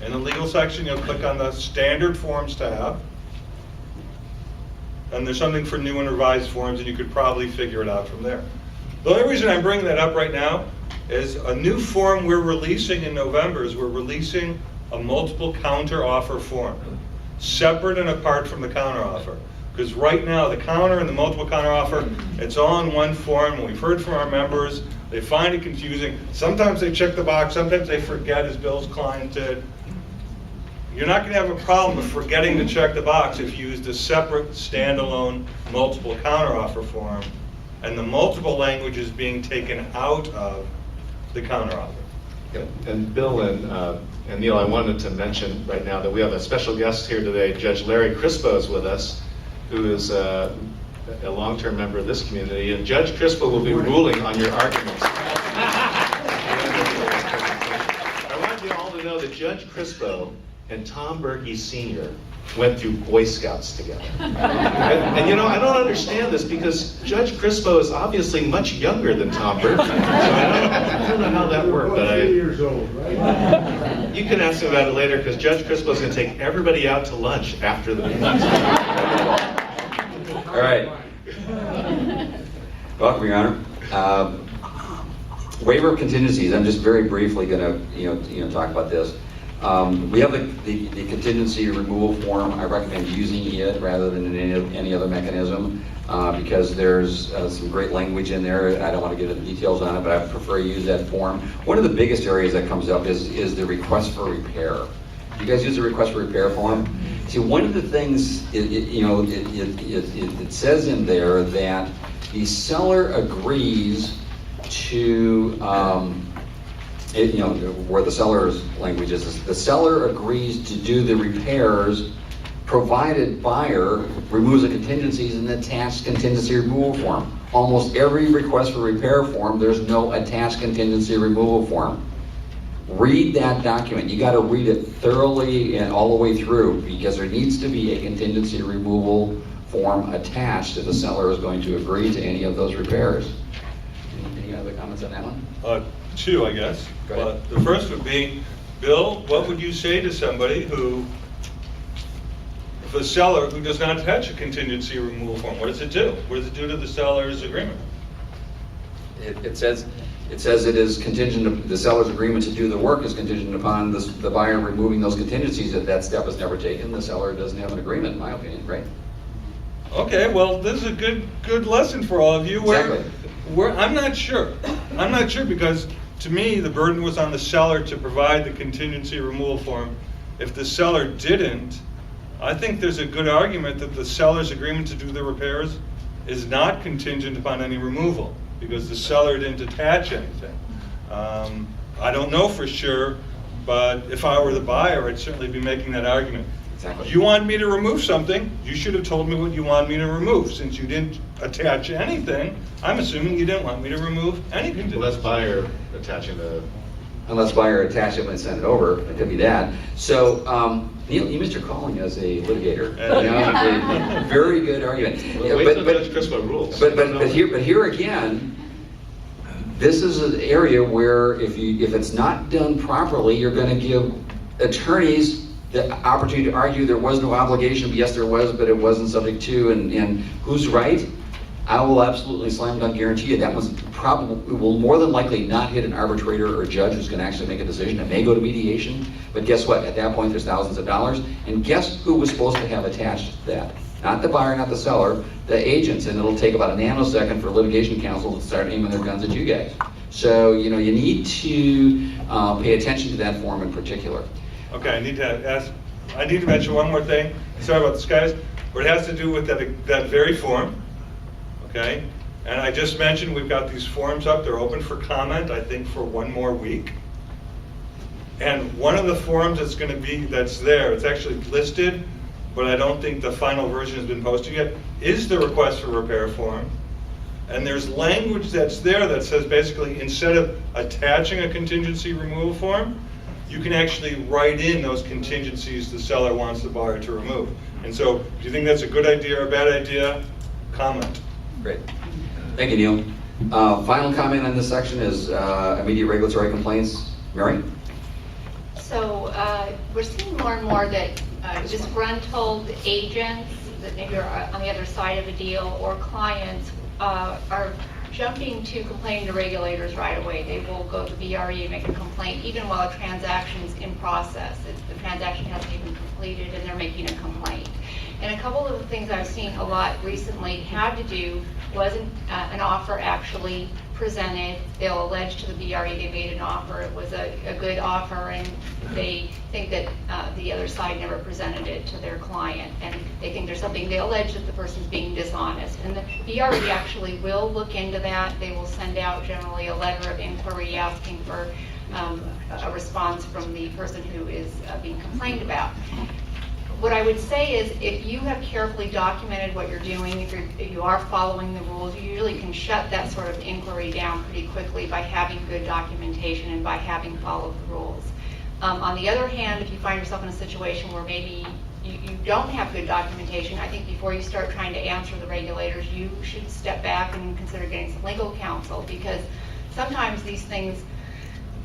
In the legal section, you'll click on the standard forms tab. And there's something for new and revised forms, and you could probably figure it out from there. The only reason I'm bringing that up right now is a new form we're releasing in November is we're releasing a multiple counter offer form, separate and apart from the counter offer. Because right now, the counter and the multiple counter offer, it's all in one form, and we've heard from our members, they find it confusing. Sometimes they check the box, sometimes they forget, as Bill's client did. You're not going to have a problem with forgetting to check the box if you use the separate, standalone, multiple counteroffer form, and the multiple language is being taken out of the counteroffer. Yep. And Bill and Neil, I wanted to mention right now that we have a special guest here today. Judge Larry Crispo is with us, who is a long-term member of this community, and Judge Crispo will be ruling on your arguments. I want you all to know that Judge Crispo and Tom Berkey Sr. went through Boy Scouts together. And I don't understand this because Judge Crispo is obviously much younger than Tom Berkey. So I don't know how that worked, but 8 years old, right? You can ask him about it later because Judge Crispo is going to take everybody out to lunch after the meeting. All right. Welcome, Your Honor. Waiver of contingencies. I'm just very briefly going to talk about this. We have the contingency removal form. I recommend using it rather than any other mechanism because there's some great language in there. I don't want to get into details on it, but I prefer to use that form. One of the biggest areas that comes up is the request for repair. You guys use the request for repair form? See, one of the things, it says in there that the seller agrees to, where the seller's language is, the seller agrees to do the repairs provided buyer removes the contingencies in the attached contingency removal form. Almost every request for repair form, there's no attached contingency removal form. read that document. You got to read it thoroughly and all the way through, because there needs to be a contingency removal form attached if the seller is going to agree to any of those repairs. Any other comments on that one? Two, I guess. Go ahead. But the first would be, Bill, what would you say to somebody who, if a seller who does not attach a contingency removal form, what does it do? What does it do to the seller's agreement? It says it is contingent, the seller's agreement to do the work is contingent upon the buyer removing those contingencies. If that step is never taken, the seller doesn't have an agreement, in my opinion, right? Okay, well, this is a good lesson for all of you. Exactly. I'm not sure. I'm not sure, because to me, the burden was on the seller to provide the contingency removal form. If the seller didn't, I think there's a good argument that the seller's agreement to do the repairs is not contingent upon any removal, because the seller didn't attach anything. I don't know for sure, but if I were the buyer, I'd certainly be making that argument. Exactly. You wanted me to remove something, you should have told me what you wanted me to remove. Since you didn't attach anything, I'm assuming you didn't want me to remove any contingency. Unless buyer attaching the, Unless buyer attach it and send it over, it could be that. So, Neil, you missed your calling as a litigator. Very good argument. wait till Judge Crispo rules. But here again, this is an area where if it's not done properly, you're going to give attorneys the opportunity to argue there was no obligation. Yes, there was, but it wasn't subject to. And who's right? I will absolutely slam dunk guarantee you that one's probably will more than likely not hit an arbitrator or a judge who's going to actually make a decision. It may go to mediation, but guess what? At that point, there's thousands of dollars. And guess who was supposed to have attached that? Not the buyer, not the seller, the agents. And it'll take about a nanosecond for litigation counsel to start aiming their guns at you guys. So, you need to pay attention to that form in particular. Okay, I need to mention one more thing. Sorry about this, guys, but it has to do with that very form. Okay, and I just mentioned we've got these forms up. They're open for comment, I think, for one more week. And one of the forms that's there, it's actually listed, but I don't think the final version has been posted yet, is the request for repair form. And there's language that's there that says basically instead of attaching a contingency removal form, you can actually write in those contingencies the seller wants the buyer to remove. And so, do you think that's a good idea or a bad idea? Comment. Great. Thank you, Neil. Final comment on this section is immediate regulatory complaints. Mary? So we're seeing more and more that disgruntled agents that maybe are on the other side of a deal, or clients are jumping to complain to regulators right away. They will go to the BRE and make a complaint even while a transaction is in process. The transaction hasn't even completed and they're making a complaint. And a couple of the things I've seen a lot recently had to do was an offer actually presented. They'll allege to the BRE they made an offer, it was a good offer, and they think that the other side never presented it to their client, and they think there's something, they allege that the person's being dishonest. And the BRE actually will look into that. They will send out generally a letter of inquiry asking for a response from the person who is being complained about. What I would say is, if you have carefully documented what you're doing, if you are following the rules, you usually can shut that sort of inquiry down pretty quickly by having good documentation and by having followed the rules. On the other hand, if you find yourself in a situation where maybe you don't have good documentation, I think before you start trying to answer the regulators, you should step back and consider getting some legal counsel, because sometimes these things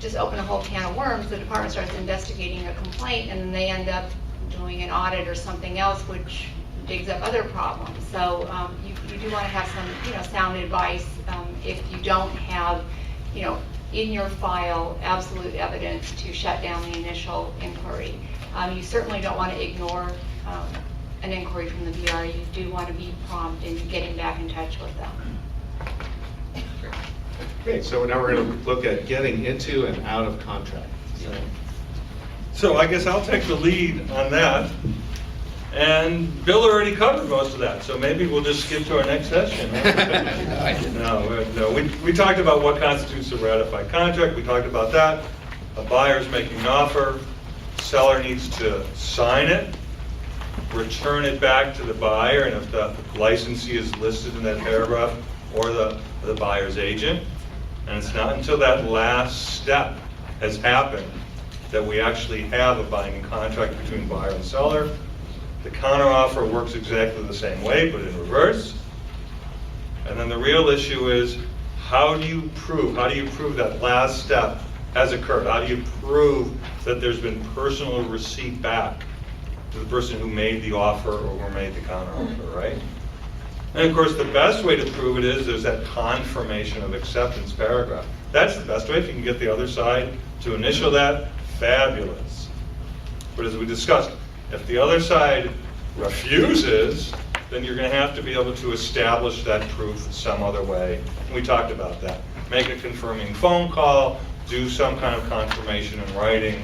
just open a whole can of worms. The department starts investigating a complaint and then they end up doing an audit or something else, which digs up other problems. So you do want to have some, sound advice if you don't have, in your file absolute evidence to shut down the initial inquiry. You certainly don't want to ignore an inquiry from the BRE. You do want to be prompt in getting back in touch with them. Great, so now we're going to look at getting into and out of contract. So I guess I'll take the lead on that. And Bill already covered most of that, so maybe we'll just skip to our next session. No, we talked about what constitutes a ratified contract. We talked about that. A buyer's making an offer. Seller needs to sign it, return it back to the buyer, and if the licensee is listed in that paragraph, or the buyer's agent. And it's not until that last step has happened that we actually have a binding contract between buyer and seller. The counteroffer works exactly the same way, but in reverse. And then the real issue is, how do you prove that last step has occurred? How do you prove that there's been personal receipt back to the person who made the offer or who made the counteroffer, right? And of course, the best way to prove it is there's that confirmation of acceptance paragraph. That's the best way. If you can get the other side to initial that, fabulous. But as we discussed, if the other side refuses, then you're going to have to be able to establish that proof some other way. We talked about that. Make a confirming phone call, do some kind of confirmation in writing.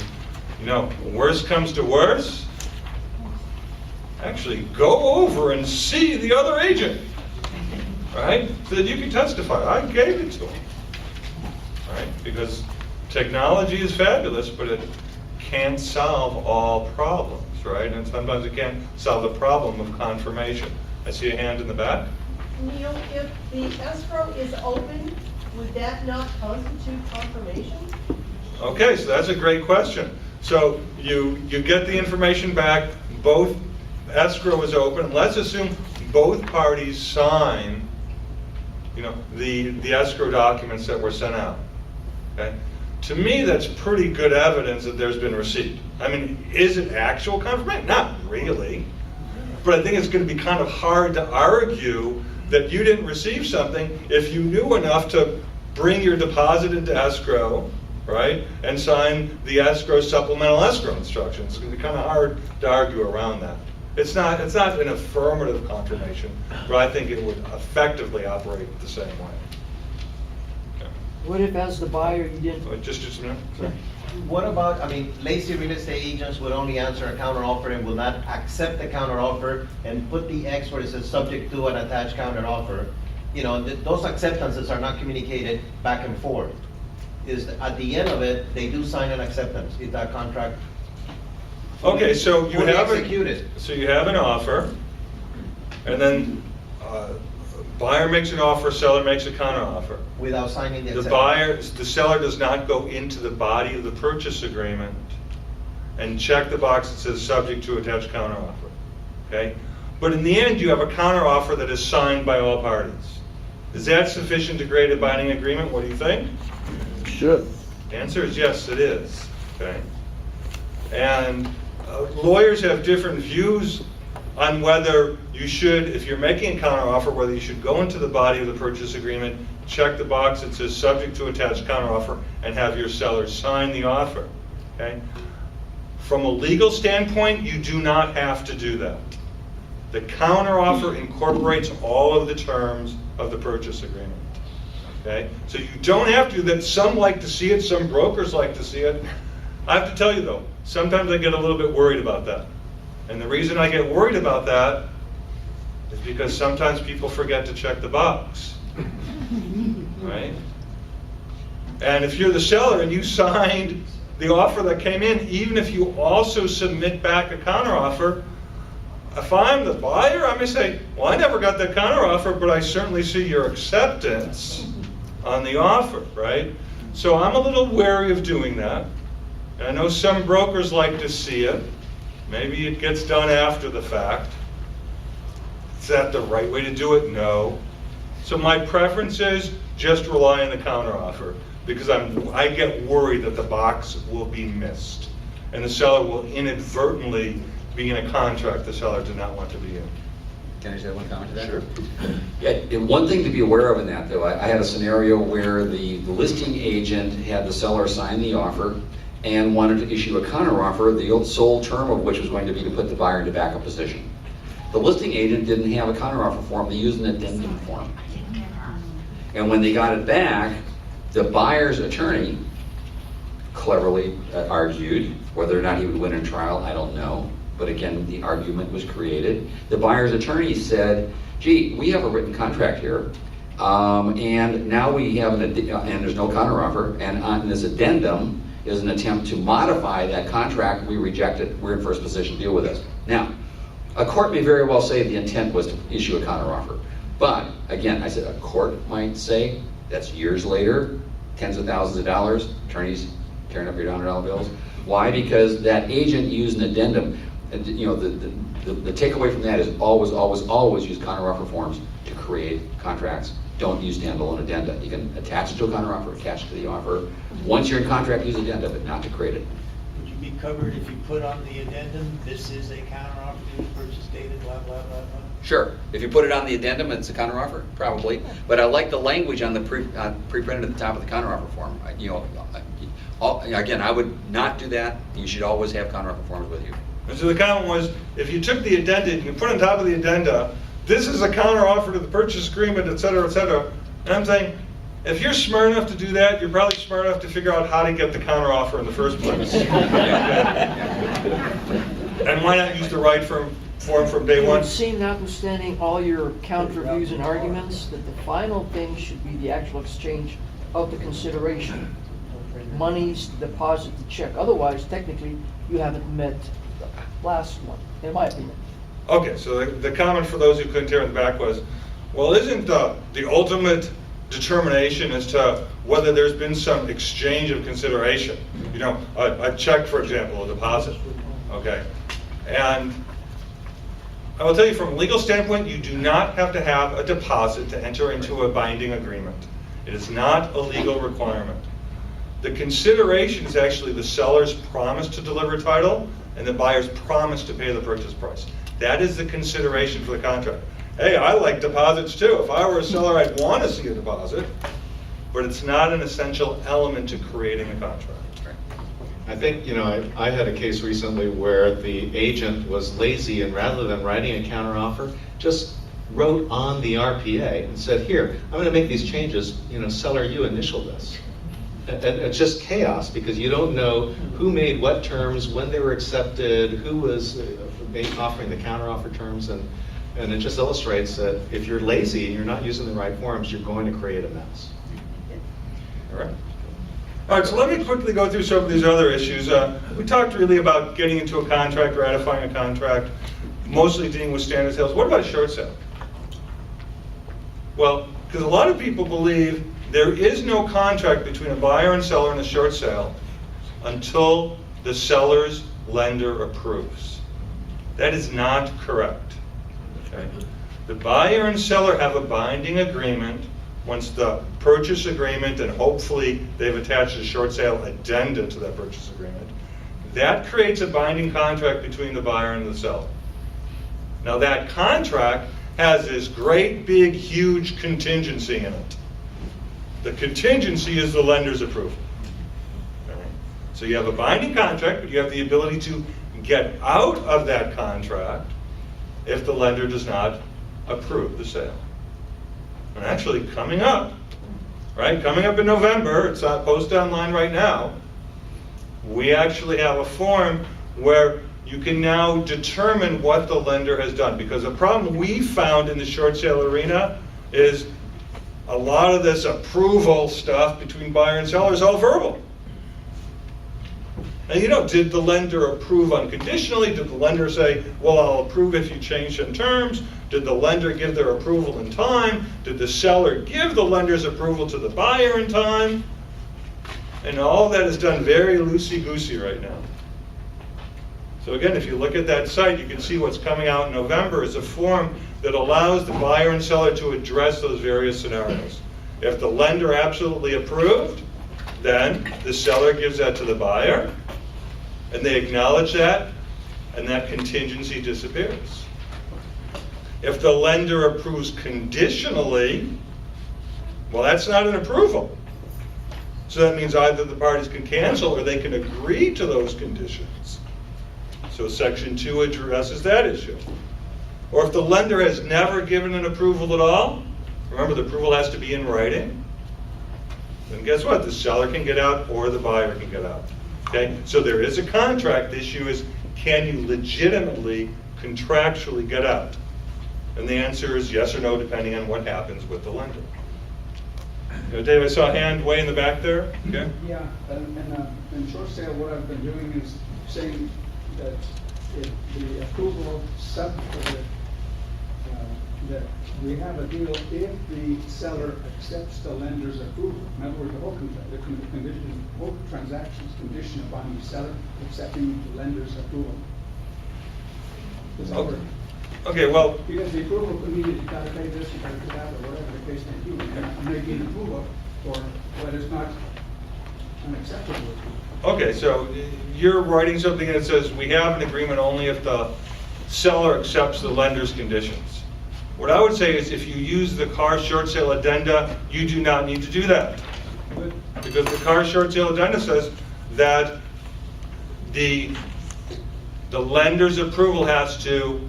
You know, worst comes to worst, actually go over and see the other agent, right? So that you can testify, I gave it to him, right? Because technology is fabulous, but it can't solve all problems, right? And sometimes it can't solve the problem of confirmation. I see a hand in the back. Neil, if the escrow is open, would that not constitute confirmation? Okay, so that's a great question. So you get the information back, both escrow is open. Let's assume both parties sign, you know, the escrow documents that were sent out. Okay? To me, that's pretty good evidence that there's been receipt. I mean, is it actual confirmation? Not really. But I think it's going to be kind of hard to argue that you didn't receive something if you knew enough to bring your deposit into escrow, right, and sign the escrow supplemental escrow instructions. It's going to be kind of hard to argue around that. It's not an affirmative confirmation, but I think it would effectively operate the same way. Okay. What if as the buyer you didn't? Just a minute. Sorry. What about, I mean, lazy real estate agents would only answer a counteroffer and will not accept the counteroffer and put the X where it says subject to an attached counteroffer. You know, those acceptances are not communicated back and forth. Is at the end of it, they do sign an acceptance. Is that contract? Okay, so you fully have executed? So you have an offer, and then buyer makes an offer, seller makes a counteroffer. Without signing the acceptance? The seller does not go into the body of the purchase agreement and check the box that says subject to attached counteroffer. Okay? But in the end, you have a counteroffer that is signed by all parties. Is that sufficient to create a binding agreement? What do you think? Sure. The answer is yes, it is. Okay? And lawyers have different views on whether you should, if you're making a counteroffer, whether you should go into the body of the purchase agreement, check the box that says subject to attached counteroffer, and have your seller sign the offer. Okay? From a legal standpoint, you do not have to do that. The counteroffer incorporates all of the terms of the purchase agreement. Okay? So you don't have to do that. Some like to see it, some brokers like to see it. I have to tell you though, sometimes I get a little bit worried about that. And the reason I get worried about that is because sometimes people forget to check the box. Right? And if you're the seller and you signed the offer that came in, even if you also submit back a counteroffer, if I'm the buyer, I may say, well, I never got that counteroffer, but I certainly see your acceptance on the offer, right? So I'm a little wary of doing that. And I know some brokers like to see it. Maybe it gets done after the fact. Is that the right way to do it? No. So my preference is just rely on the counteroffer, because I get worried that the box will be missed and the seller will inadvertently be in a contract the seller did not want to be in. Can I just add one comment to that? Sure. Yeah, and one thing to be aware of in that, though, I had a scenario where the listing agent had the seller sign the offer and wanted to issue a counteroffer, the sole term of which was going to be to put the buyer into backup position. The listing agent didn't have a counteroffer form, they used an addendum form. And when they got it back, the buyer's attorney cleverly argued, whether or not he would win in trial, I don't know. But again, the argument was created. The buyer's attorney said, gee, we have a written contract here, and now we have and there's no counteroffer, and on this addendum is an attempt to modify that contract. We reject it. We're in first position to deal with this. Now, a court may very well say the intent was to issue a counteroffer. But again, I said a court might say that's years later, tens of thousands of dollars. Attorneys tearing up your $100 bills. Why? Because that agent used an addendum. And, you know, the takeaway from that is always use counteroffer forms to create contracts. Don't use standalone addenda. You can attach it to a counteroffer, attach it to the offer. Once you're in contract, use addenda, but not to create it. Would you be covered if you put on the addendum, this is a counteroffer to purchase dated, blah, blah, blah, blah? Sure. If you put it on the addendum, it's a counteroffer, probably. But I like the language on the pre-printed at the top of the counteroffer form. Again, I would not do that. You should always have counteroffer forms with you. And so the comment was, if you took the addenda and you put on top of the addenda, this is a counteroffer to the purchase agreement, et cetera, et cetera. And I'm saying, if you're smart enough to do that, you're probably smart enough to figure out how to get the counteroffer in the first place. And why not use the right form from day It one? would seem, notwithstanding all your counter views and arguments, that the final thing should be the actual exchange of the consideration. Money's deposit, the check. Otherwise, technically, you haven't met the last one, in my opinion. Okay, so the comment for those who couldn't hear in the back was, well, isn't the ultimate determination as to whether there's been some exchange of consideration? You know, a check, for example, a deposit, okay? And I will tell you, from a legal standpoint, you do not have to have a deposit to enter into a binding agreement. It is not a legal requirement. The consideration is actually the seller's promise to deliver title and the buyer's promise to pay the purchase price. That is the consideration for the contract. Hey, I like deposits too. If I were a seller, I'd want to see a deposit, but it's not an essential element to creating a contract. I think, you know, I had a case recently where the agent was lazy and rather than writing a counteroffer, just wrote on the RPA and said, here, I'm going to make these changes, you know, seller, you initial this. And it's just chaos because you don't know who made what terms, when they were accepted, who was offering the counteroffer terms, and it just illustrates that if you're lazy and you're not using the right forms, you're going to create a mess. All right. All right, so let me quickly go through some of these other issues. We talked really about getting into a contract, ratifying a contract, mostly dealing with standard sales. What about a short sale? Well, because a lot of people believe there is no contract between a buyer and seller in a short sale until the seller's lender approves. That is not correct. Okay? The buyer and seller have a binding agreement once the purchase agreement, and hopefully they've attached a short sale addenda to that purchase agreement. That creates a binding contract between the buyer and the seller. Now that contract has this great, big, huge contingency in it. The contingency is the lender's approval. Okay? So you have a binding contract, but you have the ability to get out of that contract if the lender does not approve the sale. And actually, coming up, right? Coming up in November, it's posted online right now, we actually have a form where you can now determine what the lender has done. Because the problem we found in the short sale arena is a lot of this approval stuff between buyer and seller is all verbal. And you know, did the lender approve unconditionally? Did the lender say, well, I'll approve if you change in terms? Did the lender give their approval in time? Did the seller give the lender's approval to the buyer in time? And all that is done very loosey-goosey right now. So again, if you look at that site, you can see what's coming out in November is a form that allows the buyer and seller to address those various scenarios. If the lender absolutely approved, then the seller gives that to the buyer, and they acknowledge that, and that contingency disappears. If the lender approves conditionally, well, that's not an approval. So that means either the parties can cancel or they can agree to those conditions. So Section 2 addresses that issue. Or if the lender has never given an approval at all, remember the approval has to be in writing, then guess what? The seller can get out or the buyer can get out. Okay? So there is a contract. The issue is, can you legitimately, contractually get out? And the answer is yes or no, depending on what happens with the lender. You know, Dave, I saw a hand way in the back there. Okay? Yeah, and in short sale, what I've been doing is saying that if the approval of that we have a deal if the seller accepts the lender's approval. In other words, the whole whole transaction is conditioned upon the seller accepting the lender's approval. Does that work? Okay, well, Because the approval could mean that you gotta pay this, you gotta do that, or whatever the case may be, and making approval for what is not unacceptable. okay, so you're writing something that says we have an agreement only if the seller accepts the lender's conditions. What I would say is if you use the car short sale addenda, you do not need to do that. Because the car short sale addenda says that the lender's approval has to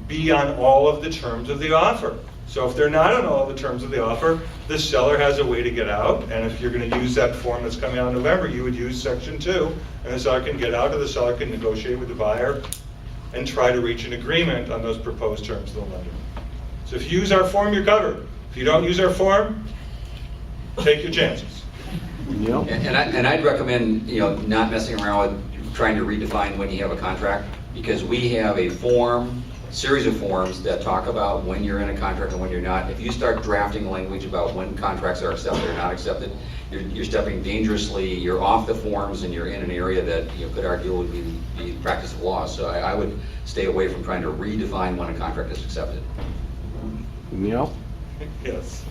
be on all of the terms of the offer. So if they're not on all the terms of the offer, the seller has a way to get out. And if you're going to use that form that's coming out in November, you would use section 2, and the seller can get out, or the seller can negotiate with the buyer and try to reach an agreement on those proposed terms of the lender. So if you use our form, you're covered. If you don't use our form, take your chances. And I'd recommend, not messing around with trying to redefine when you have a contract, because we have a series of forms that talk about when you're in a contract and when you're not. If you start drafting language about when contracts are accepted or not accepted, you're stepping dangerously, you're off the forms, and you're in an area that could arguably be the practice of law. So I would stay away from trying to redefine when a contract is accepted. Yes.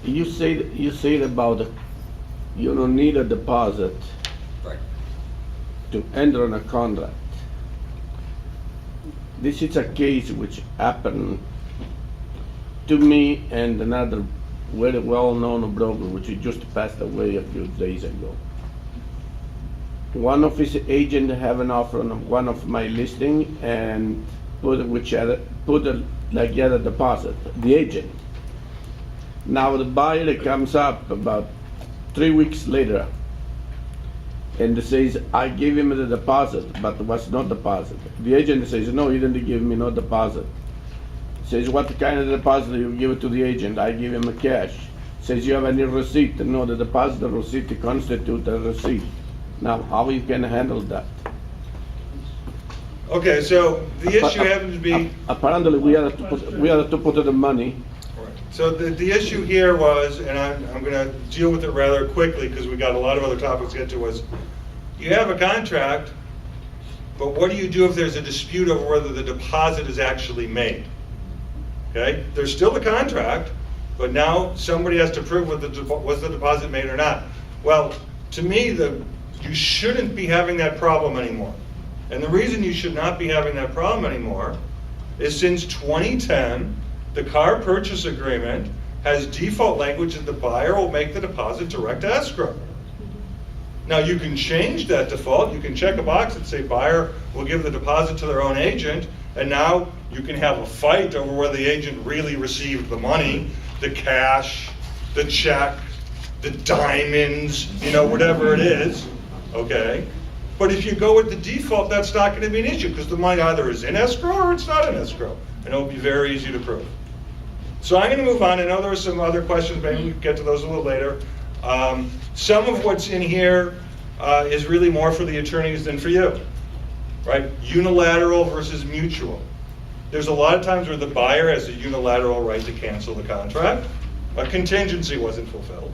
You said about you don't need a deposit Right. to enter on a contract. This is a case which happened to me and another very well-known broker which just passed away a few days ago. One of his agents have an offer on one of my listing and put a deposit, the agent. Now the buyer comes up about 3 weeks later and says, I gave him the deposit, but it was not deposit. The agent says, no, you didn't give me no deposit. Says, what kind of deposit you give it to the agent? I give him a cash. Says, you have any receipt? No, the deposit receipt constitutes a receipt. Now, how you can handle that? Okay, so the issue happens to be... Apparently, we have to put the money. So the issue here was, and I'm going to deal with it rather quickly because we got a lot of other topics to get to, was you have a contract, but what do you do if there's a dispute over whether the deposit is actually made? Okay, there's still a contract, but now somebody has to prove was the deposit made or not. Well, to me, you shouldn't be having that problem anymore. And the reason you should not be having that problem anymore is since 2010, the car purchase agreement has default language that the buyer will make the deposit direct escrow. Now you can change that default. You can check a box and say buyer will give the deposit to their own agent, and now you can have a fight over whether the agent really received the money, the cash, the check, the diamonds, whatever it is, okay? But if you go with the default, that's not going to be an issue because the money either is in escrow or it's not in escrow, and it'll be very easy to prove. So I'm going to move on. I know there were some other questions, maybe we can get to those a little later. Some of what's in here is really more for the attorneys than for you, right? Unilateral versus mutual. There's a lot of times where the buyer has a unilateral right to cancel the contract. A contingency wasn't fulfilled.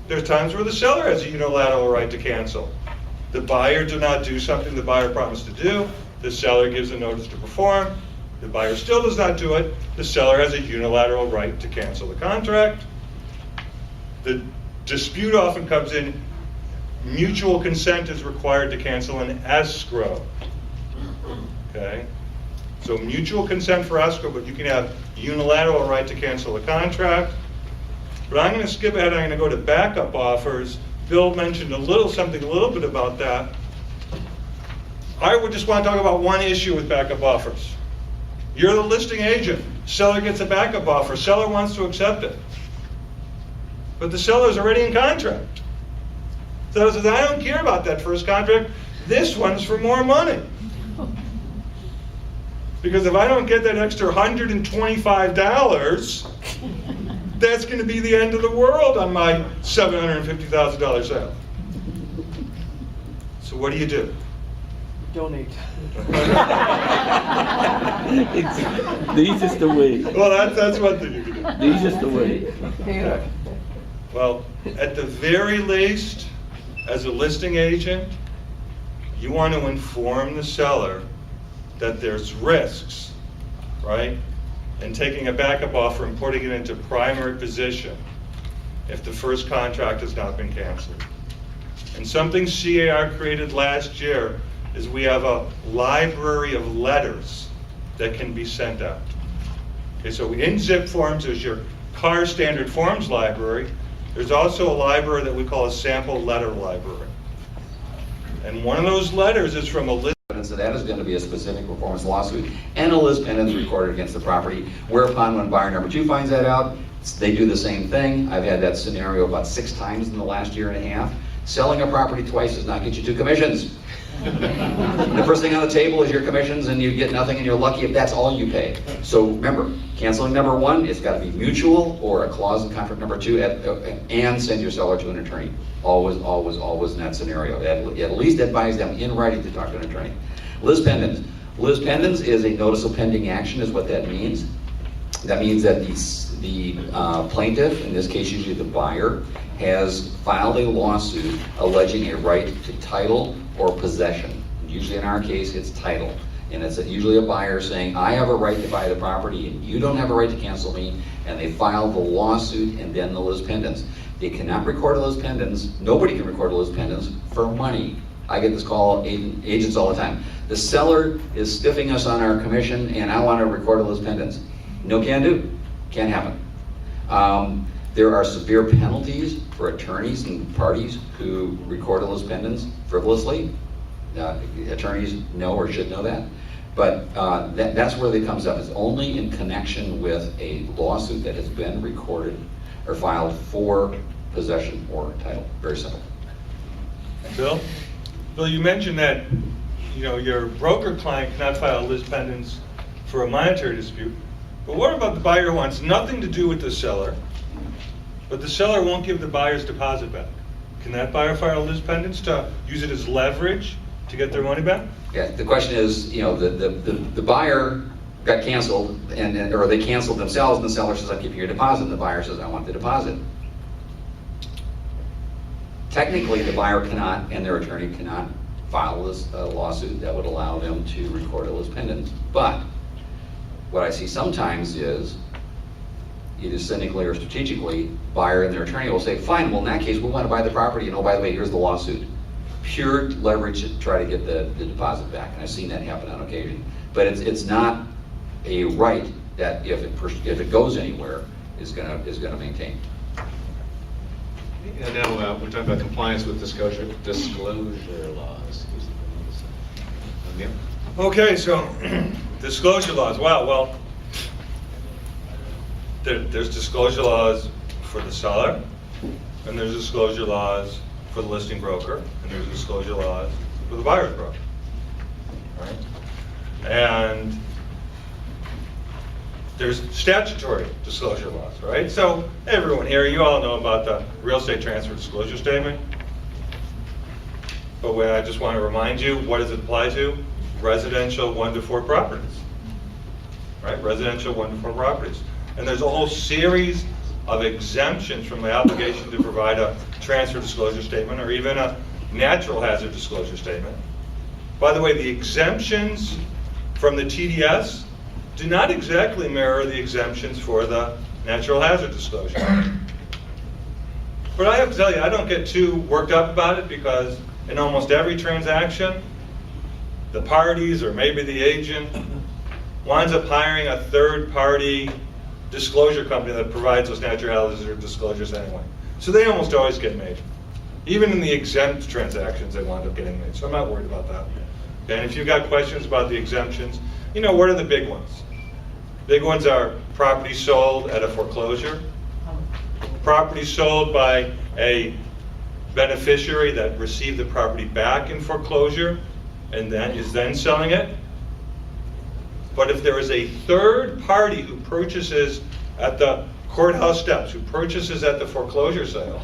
There's times where the seller has a unilateral right to cancel. The buyer did not do something the buyer promised to do. The seller gives a notice to perform. The buyer still does not do it. The seller has a unilateral right to cancel the contract. The dispute often comes in, mutual consent is required to cancel an escrow. Okay? So mutual consent for escrow, but you can have unilateral right to cancel the contract. But I'm going to skip ahead. I'm going to go to backup offers. Bill mentioned something a little bit about that. I would just want to talk about one issue with backup offers. You're the listing agent. Seller gets a backup offer. Seller wants to accept it. But the seller's already in contract. So it says, I don't care about that first contract. This one's for more money. Because if I don't get that extra $125, that's going to be the end of the world on my $750,000 sale. So what do you do? donate. It's the easiest way. Well, that's one thing you can do. The easiest way. Yeah. Well, at the very least, as a listing agent, you want to inform the seller that there's risks, right? And taking a backup offer and putting it into primary position if the first contract has not been canceled. And something CAR created last year is we have a library of letters that can be sent out. Okay, so in zip forms, there's your CAR standard forms library. There's also a library that we call a sample letter library. And one of those letters is from a list. So that is going to be a specific performance lawsuit and a lis pendens recorded against the property, whereupon when buyer number 2 finds that out, they do the same thing. I've had that scenario about 6 times in the last year and a half. Selling a property twice does not get you 2 commissions. The first thing on the table is your commissions, and you get nothing, and you're lucky if that's all you pay. So remember, canceling number 1, it's got to be mutual or a clause in contract number 2, and send your seller to an attorney. Always, always, always in that scenario. At least advise them in writing to talk to an attorney. Lis pendens. Lis pendens is a notice of pending action, is what that means. That means that the plaintiff, in this case usually the buyer, has filed a lawsuit alleging a right to title or possession. Usually in our case, it's title. And it's usually a buyer saying, I have a right to buy the property and you don't have a right to cancel me. And they file the lawsuit and then the lis pendens. They cannot record a lis pendens. Nobody can record a lis pendens for money. I get this call, agents all the time. The seller is stiffing us on our commission and I want to record a lis pendens. No can do. Can't happen. There are severe penalties for attorneys and parties who record a lis pendens frivolously. Attorneys know or should know that. But that's where it comes up. It's only in connection with a lawsuit that has been recorded or filed for possession or title. Very simple. Bill? Bill, you mentioned that your broker client cannot file lis pendens for a monetary dispute. But what about the buyer who wants nothing to do with the seller, but the seller won't give the buyer's deposit back? Can that buyer file lis pendens to use it as leverage to get their money back? Yeah, the question is, the buyer got canceled, or they canceled themselves, and the seller says, I'll give you your deposit, and the buyer says, I want the deposit. Technically, the buyer cannot, and their attorney cannot, file this lawsuit that would allow them to record a lis pendens. But what I see sometimes is, either cynically or strategically, buyer and their attorney will say, fine, well in that case, we want to buy the property, and oh, by the way, here's the lawsuit. Pure leverage to try to get the deposit back, and I've seen that happen on occasion. But it's not a right that if it goes anywhere is gonna maintain. And now we're talking about compliance with disclosure laws. Yeah. Okay, so disclosure laws. Wow, well, there's disclosure laws for the seller, and there's disclosure laws for the listing broker, and there's disclosure laws for the buyer's broker, right? And there's statutory disclosure laws, right? So everyone here, you all know about the real estate transfer disclosure statement. But I just want to remind you, what does it apply to? Residential 1 to 4 properties, right? Residential 1 to 4 properties. And there's a whole series of exemptions from the obligation to provide a transfer disclosure statement or even a natural hazard disclosure statement. By the way, the exemptions from the TDS do not exactly mirror the exemptions for the natural hazard disclosure. But I have to tell you, I don't get too worked up about it because in almost every transaction, the parties or maybe the agent winds up hiring a third-party disclosure company that provides those natural hazard disclosures anyway. So they almost always get made. Even in the exempt transactions, they wind up getting made. So I'm not worried about that. And if you've got questions about the exemptions, what are the big ones? Big ones are property sold at a foreclosure, property sold by a beneficiary that received the property back in foreclosure and then is selling it. But if there is a third party who purchases at the courthouse steps, who purchases at the foreclosure sale,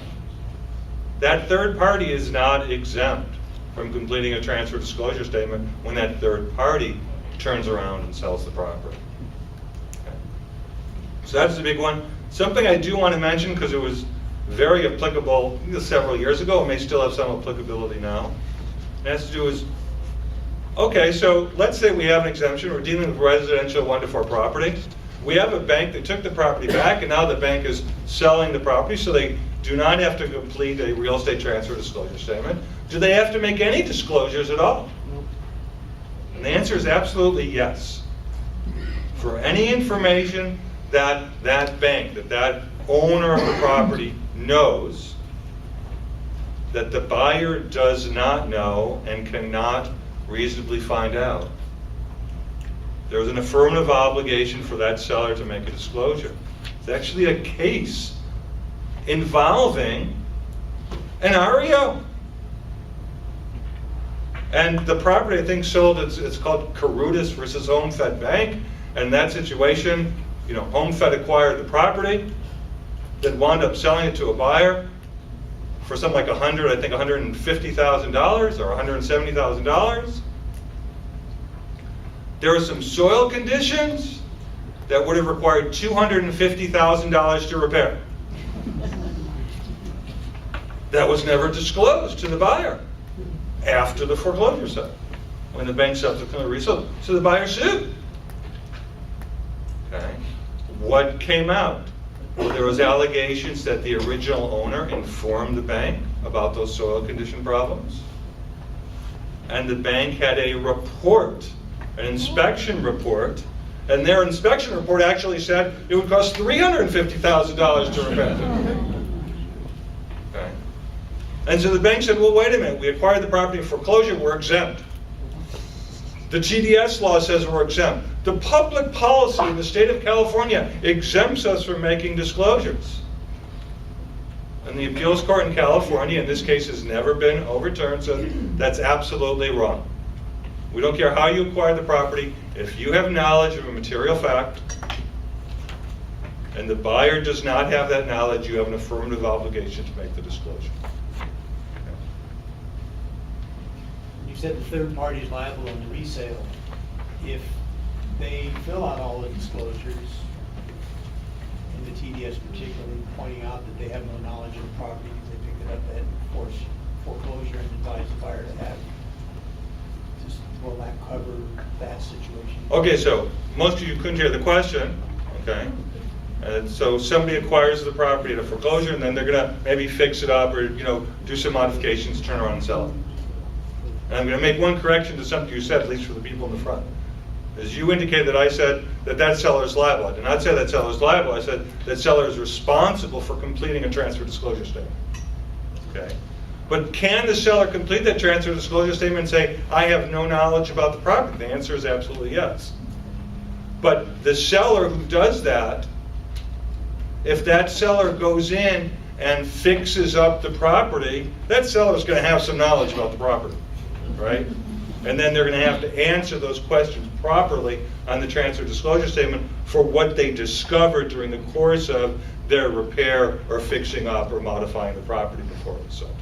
that third party is not exempt from completing a transfer disclosure statement when that third party turns around and sells the property. Okay. So that's the big one. Something I do want to mention, because it was very applicable several years ago, it may still have some applicability now. It has to do with, okay, so let's say we have an exemption, we're dealing with residential 1 to 4 property. We have a bank that took the property back, and now the bank is selling the property, so they do not have to complete a real estate transfer disclosure statement. Do they have to make any disclosures at all? And the answer is absolutely yes. For any information that that bank, that owner of the property knows that the buyer does not know and cannot reasonably find out, there's an affirmative obligation for that seller to make a disclosure. It's actually a case involving an REO. And the property, I think, sold, it's called Carudis versus Home Fed Bank. And in that situation, Home Fed acquired the property, then wound up selling it to a buyer for something like $150,000 or $170,000. There were some soil conditions that would have required $250,000 to repair. That was never disclosed to the buyer after the foreclosure sale, when the bank subsequently resold. So the buyer sued. Okay. What came out? Well, there was allegations that the original owner informed the bank about those soil condition problems. And the bank had a report, an inspection report, and their inspection report actually said it would cost $350,000 to repair. Okay. And so the bank said, well, wait a minute, we acquired the property in foreclosure, we're exempt. The TDS law says we're exempt. The public policy in the state of California exempts us from making disclosures. And the appeals court in California, in this case, has never been overturned, so that's absolutely wrong. We don't care how you acquire the property. If you have knowledge of a material fact, and the buyer does not have that knowledge, you have an affirmative obligation to make the disclosure. You said the third party is liable on the resale. If they fill out all the disclosures, in the TDS particularly, pointing out that they have no knowledge of the property because they picked it up at foreclosure and advised the buyer to have, will that cover that situation? Okay, so most of you couldn't hear the question, okay? And so somebody acquires the property at a foreclosure, and then they're gonna maybe fix it up or do some modifications, turn around and sell it. And I'm gonna make one correction to something you said, at least for the people in the front. As you indicated that I said that seller is liable. I did not say that seller is liable. I said that seller is responsible for completing a transfer disclosure statement. Okay? But can the seller complete that transfer disclosure statement and say, I have no knowledge about the property? The answer is absolutely yes. But the seller who does that, if that seller goes in and fixes up the property, that seller is going to have some knowledge about the property, right? And then they're going to have to answer those questions properly on the transfer disclosure statement for what they discovered during the course of their repair or fixing up or modifying the property before it was sold.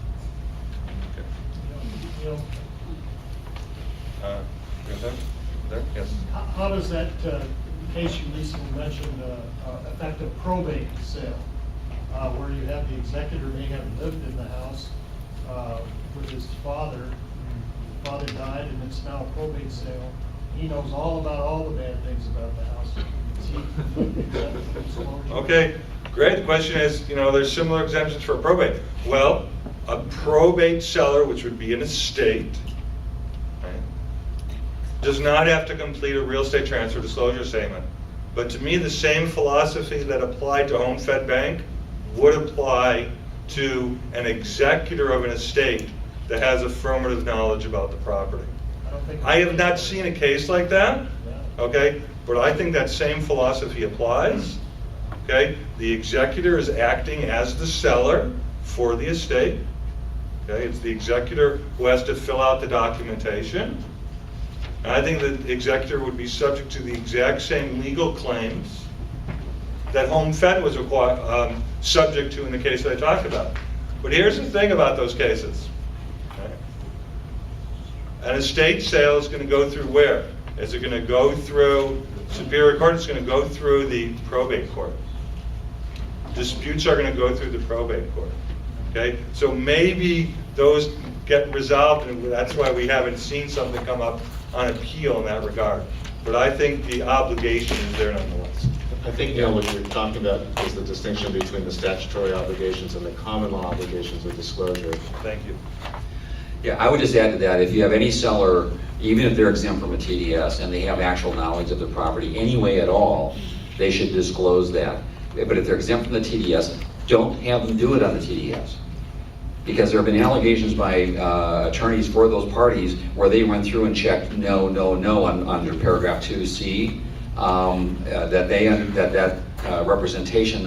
There? Yes. How does that case you recently mentioned affect a probate sale, where you have the executor may have lived in the house with his father, his father died, and it's now a probate sale. He knows all about all the bad things about the house. Okay, great. The question is, there's similar exemptions for probate. Well, a probate seller, which would be an estate, does not have to complete a real estate transfer disclosure statement. But to me, the same philosophy that applied to Home Fed Bank would apply to an executor of an estate that has affirmative knowledge about the property. I have not seen a case like that, okay? But I think that same philosophy applies, okay? The executor is acting as the seller for the estate, okay? It's the executor who has to fill out the documentation. And I think that the executor would be subject to the exact same legal claims that Home Fed was subject to in the case that I talked about. But here's the thing about those cases. Okay? An estate sale is going to go through where? Is it going to go through Superior Court? It's going to go through the probate court. Disputes are going to go through the probate court. Okay? So maybe those get resolved, and that's why we haven't seen something come up on appeal in that regard. But I think the obligation is there nonetheless. I think, what you're talking about is the distinction between the statutory obligations and the common law obligations of disclosure. Thank you. Yeah, I would just add to that, if you have any seller, even if they're exempt from a TDS and they have actual knowledge of the property anyway at all, they should disclose that. But if they're exempt from the TDS, don't have them do it on the TDS. Because there have been allegations by attorneys for those parties where they went through and checked no under paragraph 2C, that representation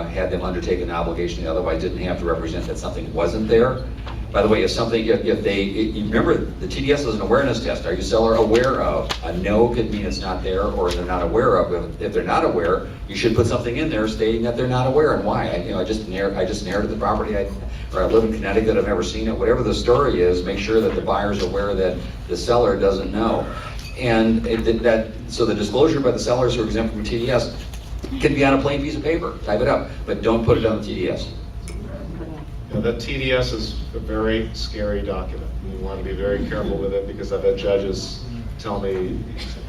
had them undertake an obligation they otherwise didn't have to represent, that something wasn't there. By the way, remember, the TDS is an awareness test. Are you seller aware of? A no could mean it's not there, or they're not aware of. If they're not aware, you should put something in there stating that they're not aware and why. I just inherited the property, or I live in Connecticut, I've never seen it. Whatever the story is, make sure that the buyer's aware that the seller doesn't know. And so the disclosure by the sellers who are exempt from TDS can be on a plain piece of paper. Type it up, but don't put it on the TDS. That TDS is a very scary document. You want to be very careful with it, because I've had judges tell me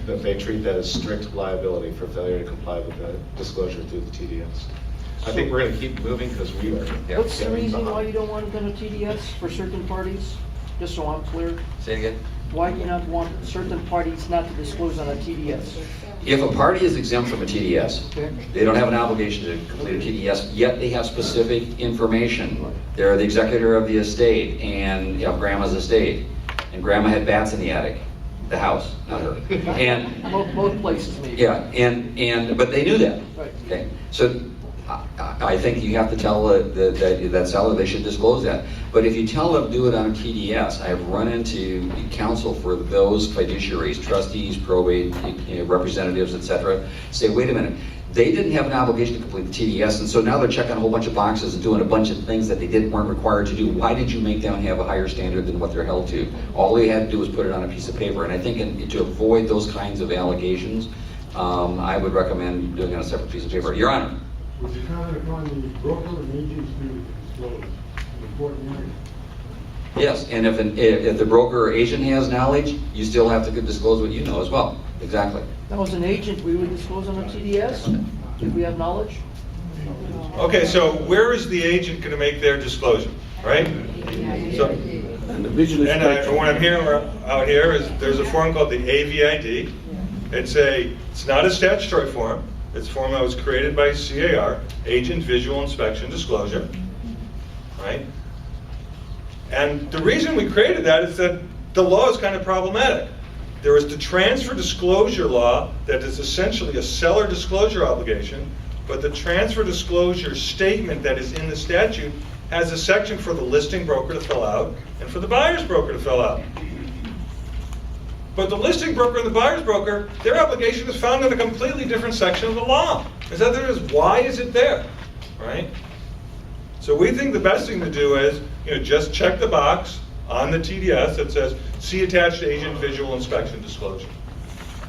that they treat that as strict liability for failure to comply with the disclosure through the TDS. I think we're going to keep moving because we are. What's the reason why you don't want it on a TDS for certain parties? Just so I'm clear. Say it again. Why do you not want certain parties not to disclose on a TDS? If a party is exempt from a TDS, Okay. they don't have an obligation to complete a TDS, yet they have specific information. They're the executor of the estate, and grandma's estate, and grandma had bats in the attic, the house, not her. And Both places maybe. yeah, but they knew that. Right. Okay, so I think you have to tell that seller they should disclose that. But if you tell them do it on a TDS, I have run into counsel for those fiduciaries, trustees, probate representatives, etc. Say, wait a minute, they didn't have an obligation to complete the TDS, and so now they're checking a whole bunch of boxes and doing a bunch of things that they weren't required to do. Why did you make them have a higher standard than what they're held to? All they had to do was put it on a piece of paper. And I think to avoid those kinds of allegations, I would recommend doing it on a separate piece of paper. Your Honor. Would you comment upon the broker and agents to disclose an important area? Yes, and if the broker or agent has knowledge, you still have to disclose what you know as well. Exactly. Now, as an agent, we would disclose on a TDS if we have knowledge? Okay, so where is the agent going to make their disclosure, right? So, And the visual inspection. what I'm hearing out here is there's a form called the AVID. It's not a statutory form. It's a form that was created by CAR, Agent Visual Inspection Disclosure, right? And the reason we created that is that the law is kind of problematic. There is the transfer disclosure law that is essentially a seller disclosure obligation, but the transfer disclosure statement that is in the statute has a section for the listing broker to fill out and for the buyer's broker to fill out. But the listing broker and the buyer's broker, their obligation is found in a completely different section of the law. Why is it there, right? So we think the best thing to do is, just check the box on the TDS that says, see attached agent visual inspection disclosure.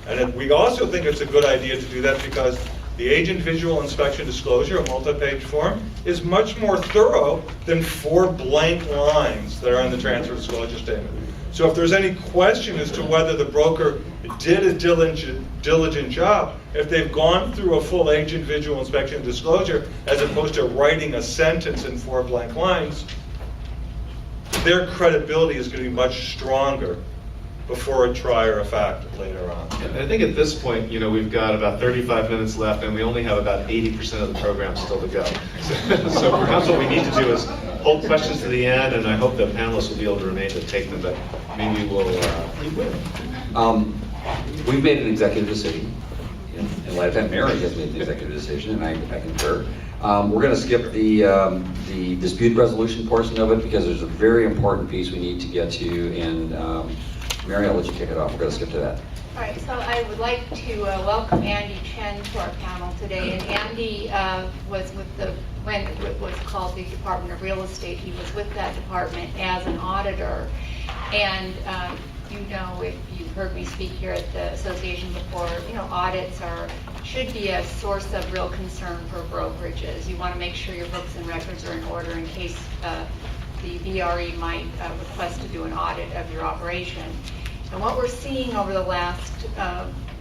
And we also think it's a good idea to do that because the agent visual inspection disclosure, a multi-page form, is much more thorough than 4 blank lines that are on the transfer disclosure statement. So if there's any question as to whether the broker did a diligent job, if they've gone through a full agent visual inspection disclosure, as opposed to writing a sentence in 4 blank lines, their credibility is going to be much stronger before a trier of fact later on. And I think at this point, we've got about 35 minutes left, and we only have about 80% of the program still to go. So perhaps what we need to do is hold questions to the end, and I hope the panelists will be able to remain to take them, but maybe we'll... We've made an executive decision. In light of that, Mary has made the executive decision, and I concur. We're going to skip the dispute resolution portion of it because there's a very important piece we need to get to, and Mary, I'll let you kick it off. We're going to skip to that. All right, so I would like to welcome Andy Chen to our panel today. And Andy was with when it was called the Department of Real Estate, he was with that department as an auditor. And you know, if you've heard me speak here at the association before, audits should be a source of real concern for brokerages. You want to make sure your books and records are in order in case the BRE might request to do an audit of your operation. And what we're seeing over the last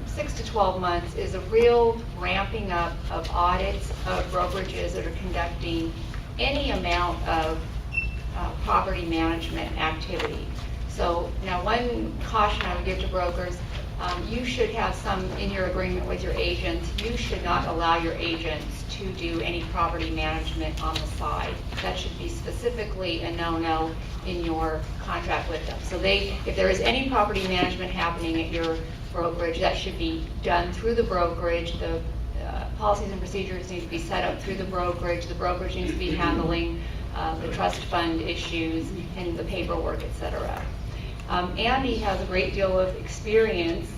6 to 12 months is a real ramping up of audits of brokerages that are conducting any amount of property management activity. So now one caution I would give to brokers, you should have some in your agreement with your agents. You should not allow your agents to do any property management on the side. That should be specifically a no-no in your contract with them. So if there is any property management happening at your brokerage, that should be done through the brokerage. The policies and procedures need to be set up through the brokerage. The brokerage needs to be handling the trust fund issues and the paperwork, etc. Andy has a great deal of experience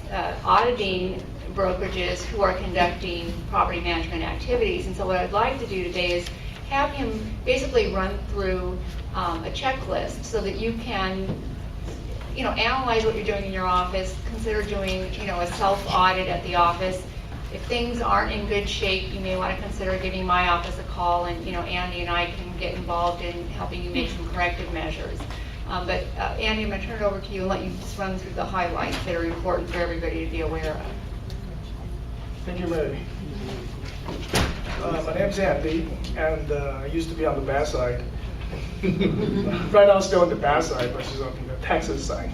auditing brokerages who are conducting property management activities. And so what I'd like to do today is have him basically run through a checklist so that you can analyze what you're doing in your office, consider doing a self-audit at the office. If things aren't in good shape, you may want to consider giving my office a call, and Andy and I can get involved in helping you make some corrective measures. But Andy, I'm going to turn it over to you and let you just run through the highlights that are important for everybody to be aware of. Thank you, Mary. My name's Andy, and I used to be on the bad side. Right now, I'm still on the bad side, but she's on the Texas side.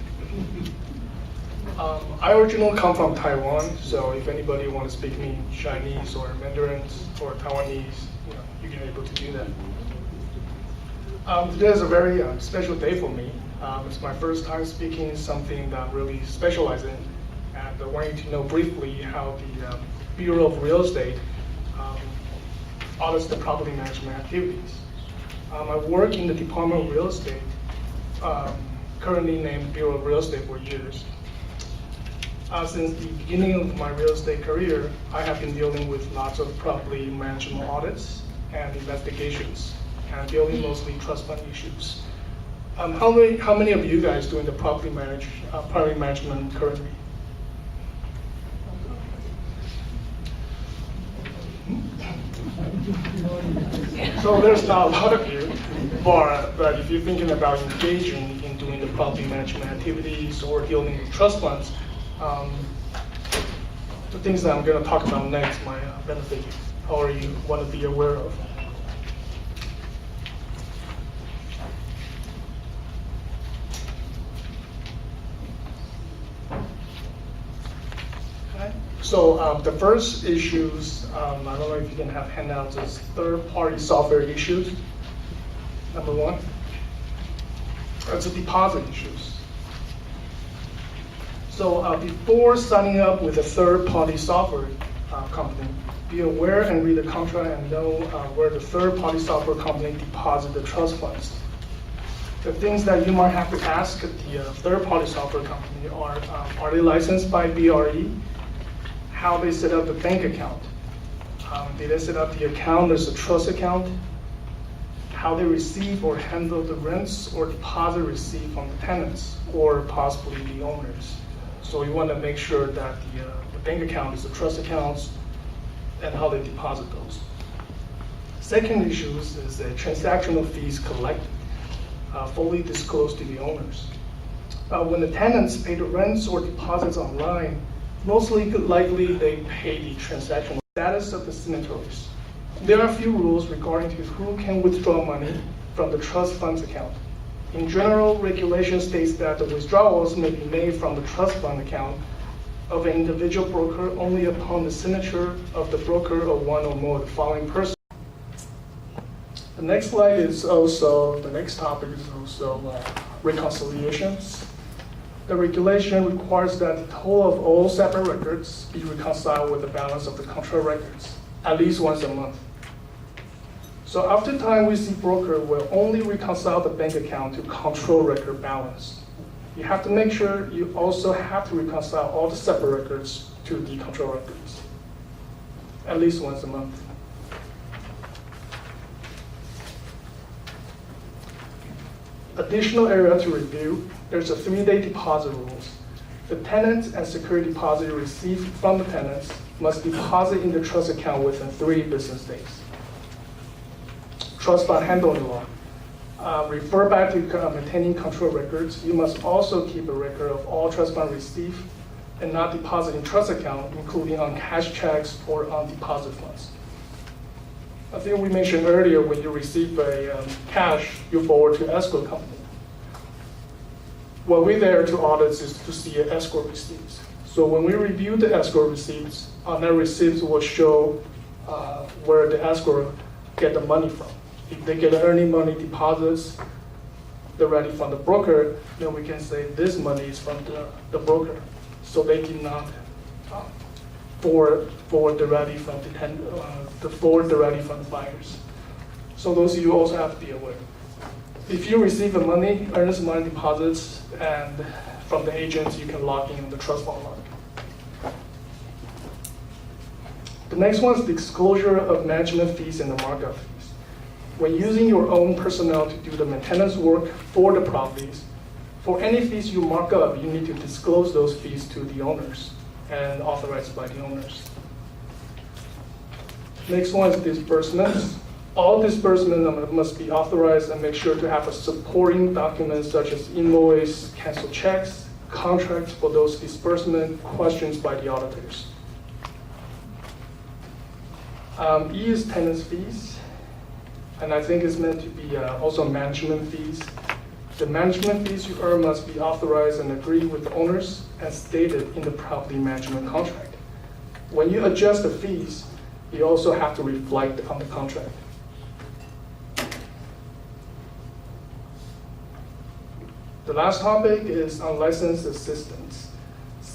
I originally come from Taiwan, so if anybody wants to speak me Chinese or Mandarin or Taiwanese, you can be able to do that. Today is a very special day for me. It's my first time speaking something that I'm really specialize in, and I want you to know briefly how the Bureau of Real Estate audits the property management activities. I work in the Department of Real Estate, currently named Bureau of Real Estate for years. Since the beginning of my real estate career, I have been dealing with lots of property management audits and investigations, and dealing mostly trust fund issues. How many of you guys doing the property management currently? So there's not a lot of you, but if you're thinking about engaging in doing the property management activities or dealing with trust funds, the things that I'm going to talk about next might benefit you or you want to be aware of. So the first issues, I don't know if you can have handouts, is third-party software issues. Number one, it's the deposit issues. So before signing up with a third-party software company, be aware and read the contract and know where the third-party software company deposit the trust funds. The things that you might have to ask the third-party software company are they licensed by BRE? How they set up the bank account. Did they set up the account as a trust account? How they receive or handle the rents or deposit received from the tenants or possibly the owners. So you want to make sure that the bank account is a trust account and how they deposit those. Second issue is the transactional fees collected, fully disclosed to the owners. When the tenants pay the rents or deposits online, mostly likely they pay the transactional status of the signatories. There are a few rules regarding to who can withdraw money from the trust funds account. In general, regulation states that the withdrawals may be made from the trust fund account of an individual broker only upon the signature of the broker or one or more of the following persons. The next slide is also, the next topic is also reconciliations. The regulation requires that the total of all separate records be reconciled with the balance of the control records, at least once a month. So after time, we see broker will only reconcile the bank account to control record balance. You have to make sure you also have to reconcile all the separate records to the control records, at least once a month. Additional area to review, there's a 3-day deposit rules. The tenants and security deposit received from the tenants must deposit in the trust account within 3 business days. Trust fund handling law. Refer back to maintaining control records. You must also keep a record of all trust fund received and not deposit in trust account, including on cash checks or on deposit funds. I think we mentioned earlier when you receive a cash, you forward to escrow company. What we're there to audit is to see escrow receipts. So when we review the escrow receipts, on that receipts will show where the escrow get the money from. If they get earning money deposits directly from the broker, then we can say this money is from the broker. So they did not forward directly from the buyers. So those you also have to be aware. If you receive earnest money deposits and from the agents, you can log in the trust fund log. The next one is disclosure of management fees and the markup fees. When using your own personnel to do the maintenance work for the properties, for any fees you mark up, you need to disclose those fees to the owners and authorized by the owners. Next one is disbursements. All disbursements must be authorized and make sure to have a supporting document such as invoice, cancel checks, contracts for those disbursement, questions by the auditors. E is tenants fees, and I think it's meant to be also management fees. The management fees you earn must be authorized and agreed with the owners as stated in the property management contract. When you adjust the fees, you also have to reflect on the contract. The last topic is unlicensed assistants.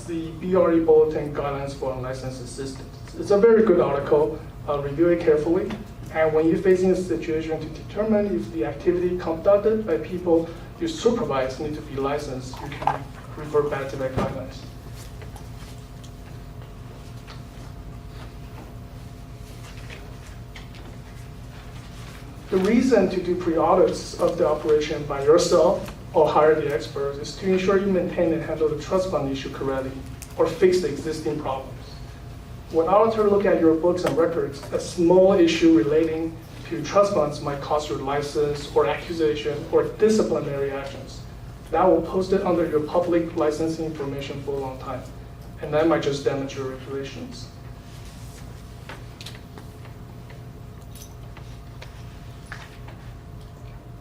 The BRE Bulletin Guidelines for Unlicensed Assistants. It's a very good article. Review it carefully. And when you're facing a situation to determine if the activity conducted by people you supervise need to be licensed, you can refer back to that guidelines. The reason to do pre-audits of the operation by yourself or hire the experts is to ensure you maintain and handle the trust fund issue correctly or fix the existing problems. When auditor look at your books and records, a small issue relating to trust funds might cost your license or accusation or disciplinary actions. That will post it under your public licensing information for a long time, and that might just damage your reputations.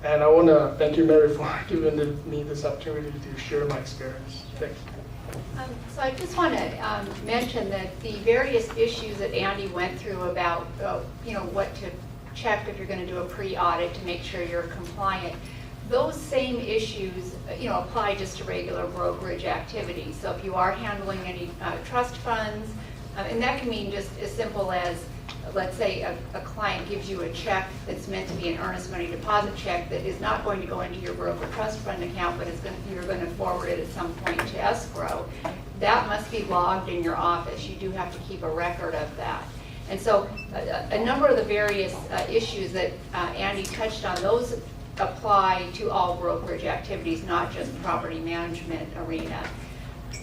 And I want to thank you, Mary, for giving me this opportunity to share my experience. Thanks. So I just want to mention that the various issues that Andy went through about, what to check if you're going to do a pre-audit to make sure you're compliant, those same issues, apply just to regular brokerage activities. So if you are handling any trust funds, and that can mean just as simple as, let's say a client gives you a check that's meant to be an earnest money deposit check that is not going to go into your broker trust fund account, but you're going to forward it at some point to escrow. That must be logged in your office. You do have to keep a record of that. And so a number of the various issues that Andy touched on, those apply to all brokerage activities, not just the property management arena.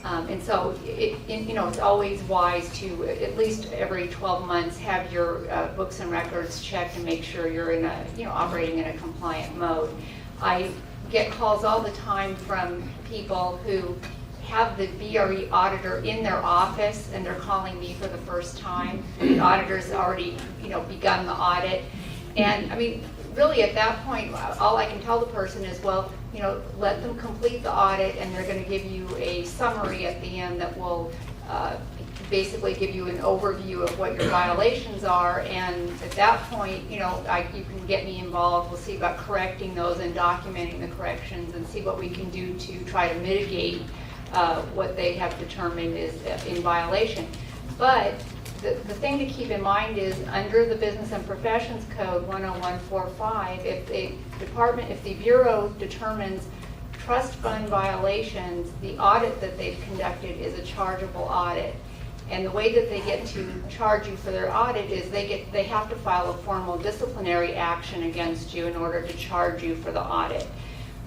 And so, it's always wise to, at least every 12 months, have your books and records checked and make sure you're in operating in a compliant mode. I get calls all the time from people who have the BRE auditor in their office and they're calling me for the first time. The auditor's already, begun the audit. And really at that point, all I can tell the person is, well, let them complete the audit and they're going to give you a summary at the end that will basically give you an overview of what your violations are. And at that point, you can get me involved. We'll see about correcting those and documenting the corrections and see what we can do to try to mitigate what they have determined is in violation. But the thing to keep in mind is under the Business and Professions Code 10145, if the Bureau determines trust fund violations, the audit that they've conducted is a chargeable audit. And the way that they get to charge you for their audit is they have to file a formal disciplinary action against you in order to charge you for the audit.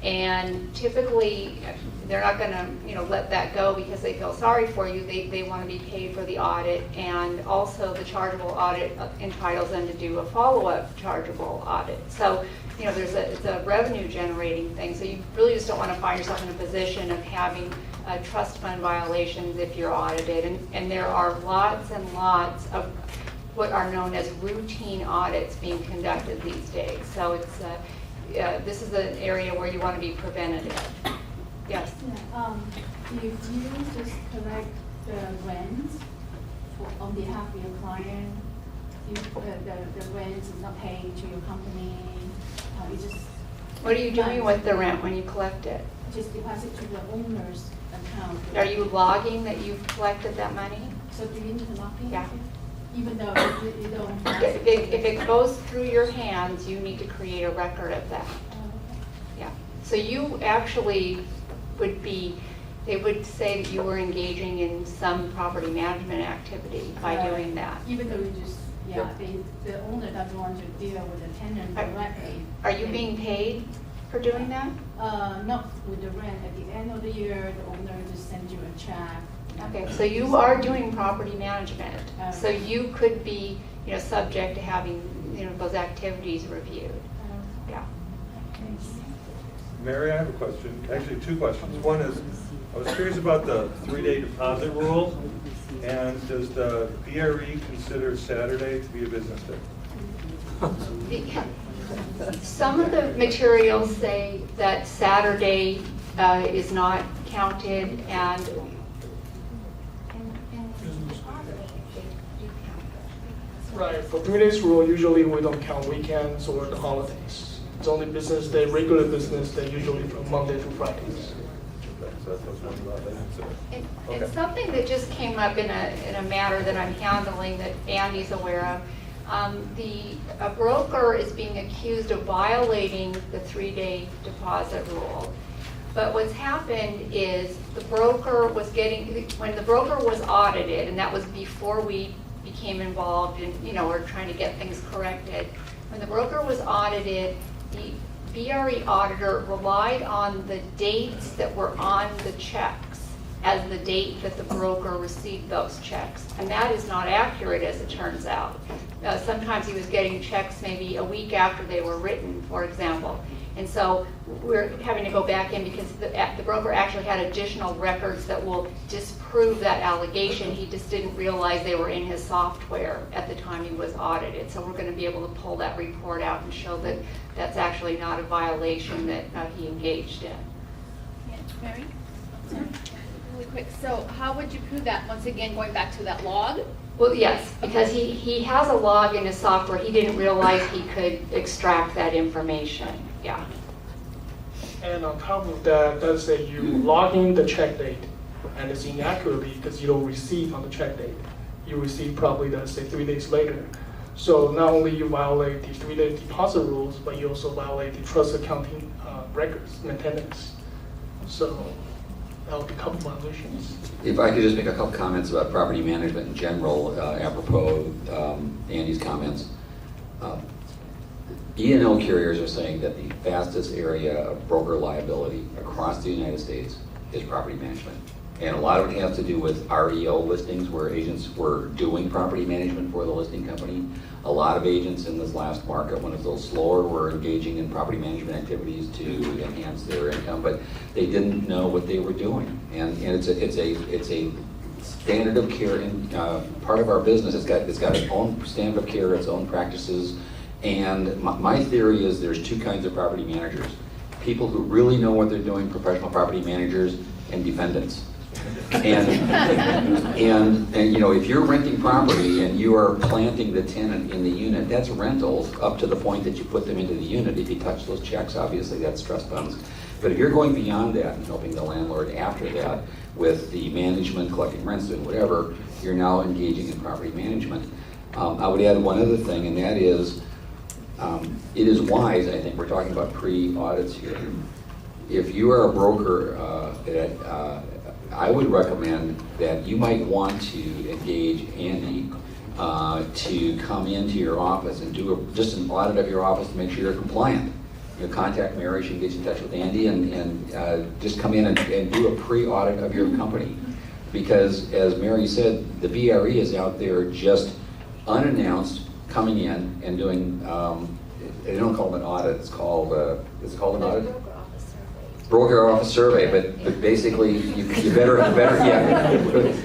And typically, they're not gonna, let that go because they feel sorry for you. They wanna be paid for the audit, and also the chargeable audit entitles them to do a follow-up chargeable audit. So, it's a revenue generating thing. So you really just don't wanna find yourself in a position of having trust fund violations if you're audited. And there are lots and lots of what are known as routine audits being conducted these days. So it's, this is an area where you want to be preventative. Yes? Yeah, if you just collect the rent on behalf of your client, the rent is not paid to your company, you just... What are you doing with the rent when you collect it? Just deposit to the owner's account. Are you logging that you've collected that money? So do you need to log in? Yeah. Even though you don't... If it goes through your hands, you need to create a record of that. Yeah. So you actually would be, they would say that you were engaging in some property management activity by doing that. Even though you just, the owner doesn't want to deal with the tenant directly. Are you being paid for doing that? Not with the rent. At the end of the year, the owner just sends you a check. Okay, so you are doing property management. So you could be, subject to having, those activities reviewed. Yeah. Mary, I have a question, actually two questions. One is, I was curious about the 3-day deposit rule, and does the BRE consider Saturday to be a business day? Some of the materials say that Saturday is not counted, and Right, for 3 days rule, usually we don't count weekends or the holidays. It's only business day, regular business day, usually from Monday to Fridays. it's something that just came up in a matter that I'm handling that Andy's aware of. A broker is being accused of violating the 3-day deposit rule. But what's happened is the broker was when the broker was audited, and that was before we became involved in, we're trying to get things corrected. When the broker was audited, the BRE auditor relied on the dates that were on the checks as the date that the broker received those checks. And that is not accurate, as it turns out. Sometimes he was getting checks maybe a week after they were written, for example. And so we're having to go back in because the broker actually had additional records that will disprove that allegation. He just didn't realize they were in his software at the time he was audited. So we're going to be able to pull that report out and show that that's actually not a violation that he engaged in. Yeah, Mary? Sorry. Really quick. So how would you prove that? Once again, going back to that log? Well, yes, because he has a log in his software. He didn't realize he could extract that information. Yeah. And on top of that, let's say you log in the check date, and it's inaccurate because you don't receive on the check date. You receive probably, let's say, 3 days later. So not only you violate the 3-day deposit rules, but you also violate the trust accounting records maintenance. So that would be a couple violations. If I could just make a couple comments about property management in general, apropos Andy's comments. E&O carriers are saying that the fastest area of broker liability across the United States is property management. And a lot of it has to do with REO listings where agents were doing property management for the listing company. A lot of agents in this last market, when it's a little slower, were engaging in property management activities to enhance their income, but they didn't know what they were doing. And it's a standard of care in part of our business. It's got its own standard of care, its own practices. And my theory is there's two kinds of property managers: people who really know what they're doing, professional property managers, and defendants. And if you're renting property and you are planting the tenant in the unit, that's rentals up to the point that you put them into the unit. If you touch those checks, obviously that's trust funds. But if you're going beyond that and helping the landlord after that with the management, collecting rents, and whatever, you're now engaging in property management. I would add one other thing, and that is, it is wise, I think, we're talking about pre-audits here. If you are a broker, I would recommend that you might want to engage Andy to come into your office and do just an audit of your office to make sure you're compliant. contact Mary, she can get you in touch with Andy, and just come in and do a pre-audit of your company. Because as Mary said, the BRE is out there just unannounced, coming in and doing, they don't call it an audit, it's called an audit? Broker office survey, but basically, you better, yeah.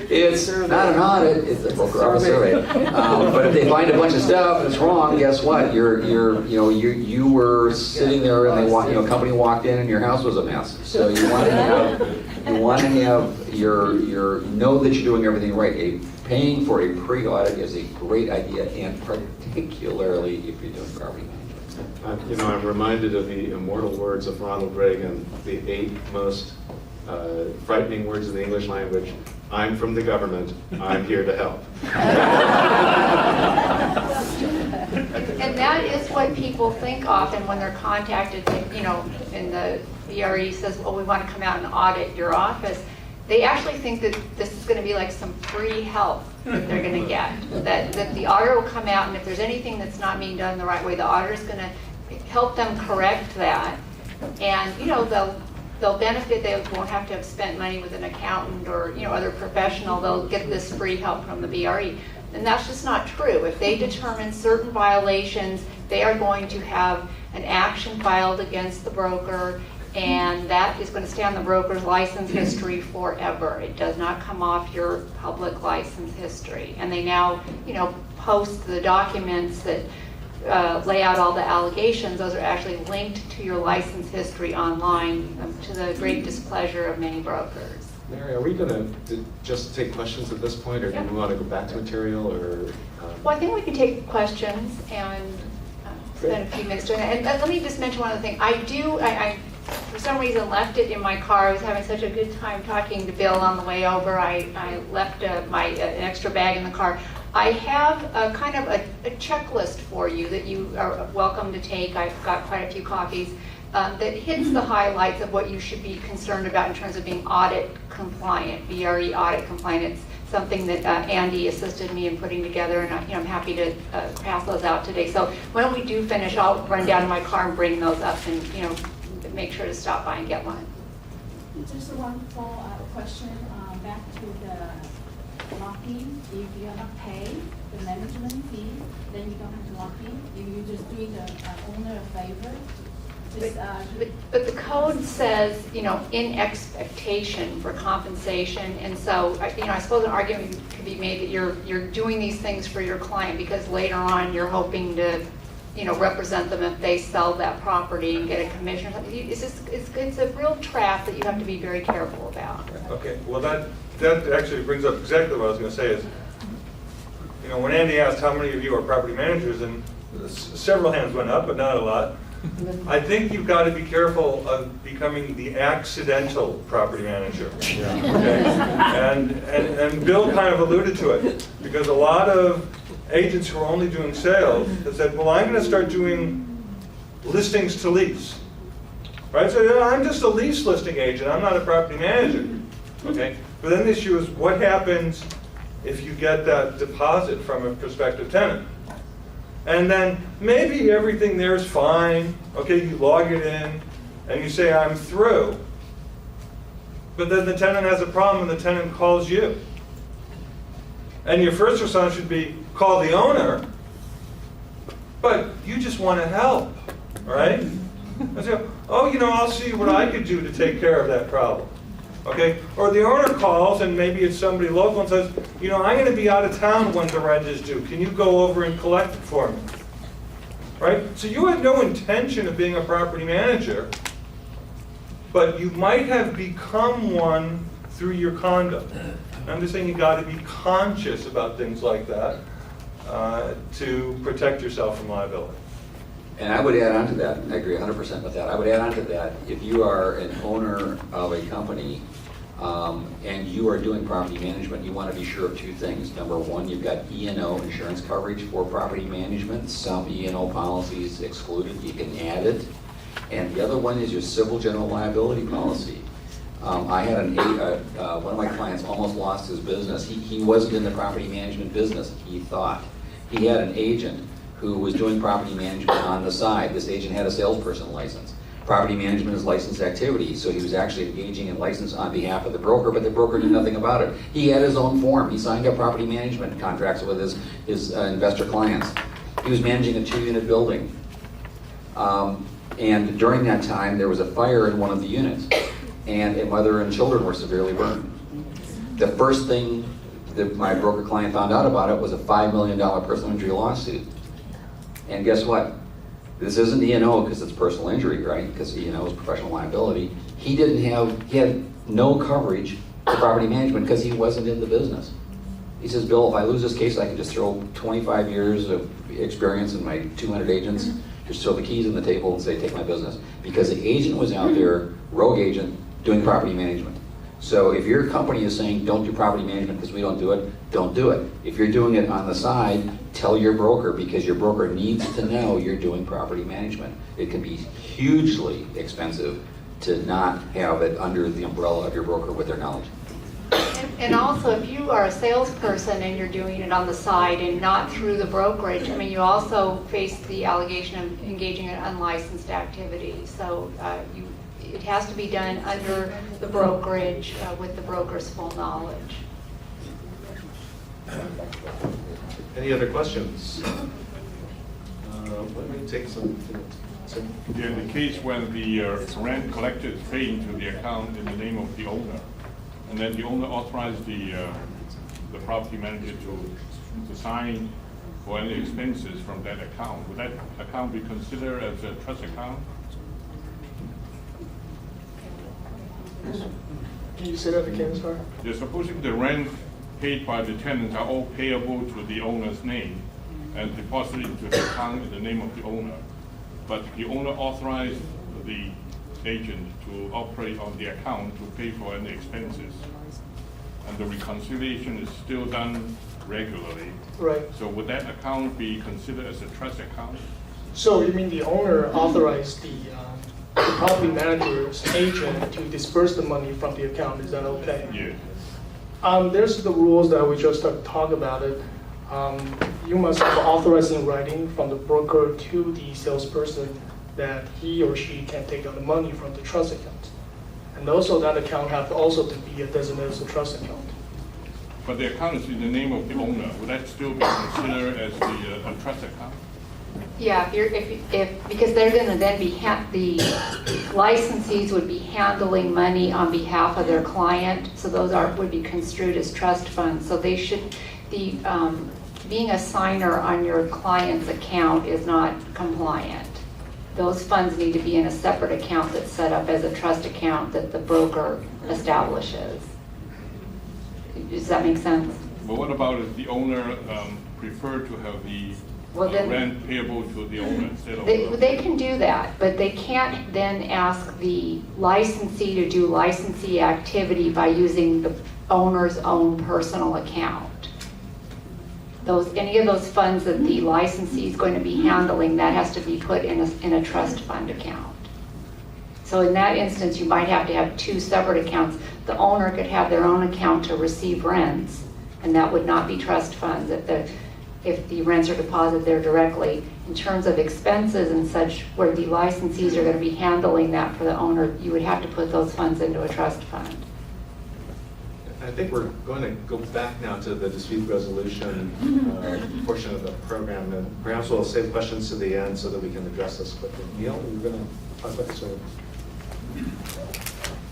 It's not an audit, it's a broker office survey. But if they find a bunch of stuff that's wrong, guess what? You were sitting there and company walked in and your house was a mess. So you want to have know that you're doing everything right. Paying for a pre-audit is a great idea, and particularly if you're doing property management. I'm reminded of the immortal words of Ronald Reagan, the 8 most frightening words in the English language. I'm from the government, I'm here to help. And that is what people think often when they're contacted, and the BRE says, well, we want to come out and audit your office. They actually think that this is going to be like some free help that they're going to get. That the auditor will come out, and if there's anything that's not being done the right way, the auditor is going to help them correct that. And they'll benefit. They won't have to have spent money with an accountant or other professional. They'll get this free help from the BRE. And that's just not true. If they determine certain violations, they are going to have an action filed against the broker, and that is going to stay on the broker's license history forever. It does not come off your public license history. And they now, post the documents that lay out all the allegations. Those are actually linked to your license history online, to the great displeasure of many brokers. Mary, are we going to just take questions at this point, or do we want to go back to material, or? Well, I think we can take questions and spend a few minutes doing that. And let me just mention one other thing. I for some reason left it in my car. I was having such a good time talking to Bill on the way over. I left an extra bag in the car. I have a kind of a checklist for you that you are welcome to take. I've got quite a few copies that hits the highlights of what you should be concerned about in terms of being audit compliant, BRE audit compliant. It's something that Andy assisted me in putting together, and I'm happy to pass those out today. So when we do finish, I'll run down to my car and bring those up, and make sure to stop by and get one. Just one follow-up question, back to the locking. If you are not pay the management fee, then you don't have to lock in. You just doing the owner a favor. But the code says, in expectation for compensation, and so, I suppose an argument could be made that you're doing these things for your client because later on you're hoping to represent them if they sell that property and get a commission or something. It's a real trap that you have to be very careful about. Okay, well that actually brings up exactly what I was going to say is, when Andy asked how many of you are property managers, and several hands went up, but not a lot. I think you've got to be careful of becoming the accidental property manager. Okay? And Bill kind of alluded to it, because a lot of agents who are only doing sales have said, well, I'm going to start doing listings to lease. Right? So I'm just a lease listing agent. I'm not a property manager. Okay? But then the issue is, what happens if you get that deposit from a prospective tenant? And then maybe everything there is fine. Okay, you log it in, and you say, I'm through. But then the tenant has a problem, and the tenant calls you. And your first response should be, call the owner, but you just want to help, right? I say, I'll see what I could do to take care of that problem. Okay? Or the owner calls, and maybe it's somebody local, and says, I'm going to be out of town when the rent is due. Can you go over and collect it for me? Right? So you had no intention of being a property manager, but you might have become one through your conduct. I'm just saying you got to be conscious about things like that to protect yourself from liability. And I would add on to that, I agree 100% with that. I would add on to that, if you are an owner of a company and you are doing property management, you want to be sure of two things. Number one, you've got E&O insurance coverage for property management. Some E&O policies excluded, you can add it. And the other one is your civil general liability policy. I had one of my clients almost lost his business. He wasn't in the property management business, he thought. He had an agent who was doing property management on the side. This agent had a salesperson license. Property management is licensed activity, so he was actually engaging in license on behalf of the broker, but the broker knew nothing about it. He had his own form. He signed up property management contracts with his investor clients. He was managing a 2-unit building. And during that time, there was a fire in one of the units, and a mother and children were severely burned. The first thing that my broker client found out about it was a $5 million personal injury lawsuit. And guess what? This isn't E&O because it's personal injury, right? Because E&O is professional liability. He had no coverage for property management because he wasn't in the business. He says, Bill, if I lose this case, I can just throw 25 years of experience and my 200 agents, just throw the keys on the table and say, take my business. Because the agent was out there, rogue agent, doing property management. So if your company is saying, don't do property management because we don't do it, don't do it. If you're doing it on the side, tell your broker, because your broker needs to know you're doing property management. It can be hugely expensive to not have it under the umbrella of your broker with their knowledge. And also, if you are a salesperson and you're doing it on the side and not through the brokerage, I mean, you also face the allegation of engaging in unlicensed activity. So it has to be done under the brokerage with the broker's full knowledge. Any other questions? Let me take some. Yeah, in the case when the rent collected is paid into the account in the name of the owner, and then the owner authorized the property manager to sign for any expenses from that account, would that account be considered as a trust account? Can you say that again, sir? Yeah, supposing the rent paid by the tenants are all payable to the owner's name and deposited into the account in the name of the owner, but the owner authorized the agent to operate on the account to pay for any expenses, and the reconciliation is still done regularly. Right. So would that account be considered as a trust account? So you mean the owner authorized the property manager's agent to disperse the money from the account? Is that okay? Yeah. There's the rules that we just talked about it. You must have authorized in writing from the broker to the salesperson that he or she can take out the money from the trust account. And also that account have also to be a designated as a trust account. But the account is in the name of the owner. Would that still be considered as a trust account? Yeah, because they're going to then be, the licensees would be handling money on behalf of their client, so those would be construed as trust funds. So they should, being a signer on your client's account is not compliant. Those funds need to be in a separate account that's set up as a trust account that the broker establishes. Does that make sense? But what about if the owner preferred to have the then, rent payable to the owner instead of... They can do that, but they can't then ask the licensee to do licensee activity by using the owner's own personal account. Any of those funds that the licensee is going to be handling, that has to be put in a trust fund account. So in that instance, you might have to have two separate accounts. The owner could have their own account to receive rents, and that would not be trust funds if the rents are deposited there directly. In terms of expenses and such, where the licensees are going to be handling that for the owner, you would have to put those funds into a trust fund. I think we're going to go back now to the dispute resolution portion of the program, and perhaps we'll save questions to the end so that we can address this quickly. Neil, we're going to talk about this over.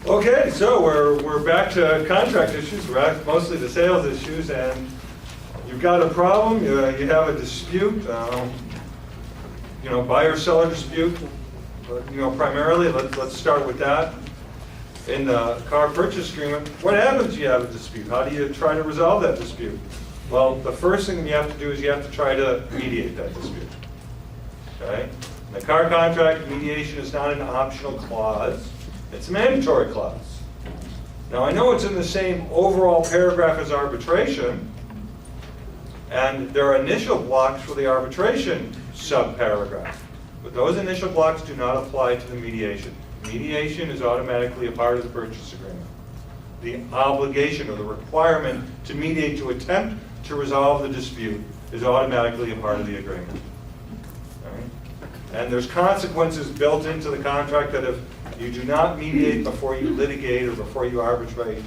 Okay, so we're back to contract issues. We're back mostly to sales issues, and you've got a problem. You have a dispute. Buyer-seller dispute. Primarily, let's start with that. In the car purchase agreement, what happens if you have a dispute? How do you try to resolve that dispute? Well, the first thing you have to do is you have to try to mediate that dispute. Okay? In the car contract, mediation is not an optional clause. It's a mandatory clause. Now, I know it's in the same overall paragraph as arbitration, and there are initial blocks for the arbitration subparagraph, but those initial blocks do not apply to the mediation. Mediation is automatically a part of the purchase agreement. The obligation or the requirement to mediate to attempt to resolve the dispute is automatically a part of the agreement. And there's consequences built into the contract that if you do not mediate before you litigate or before you arbitrate,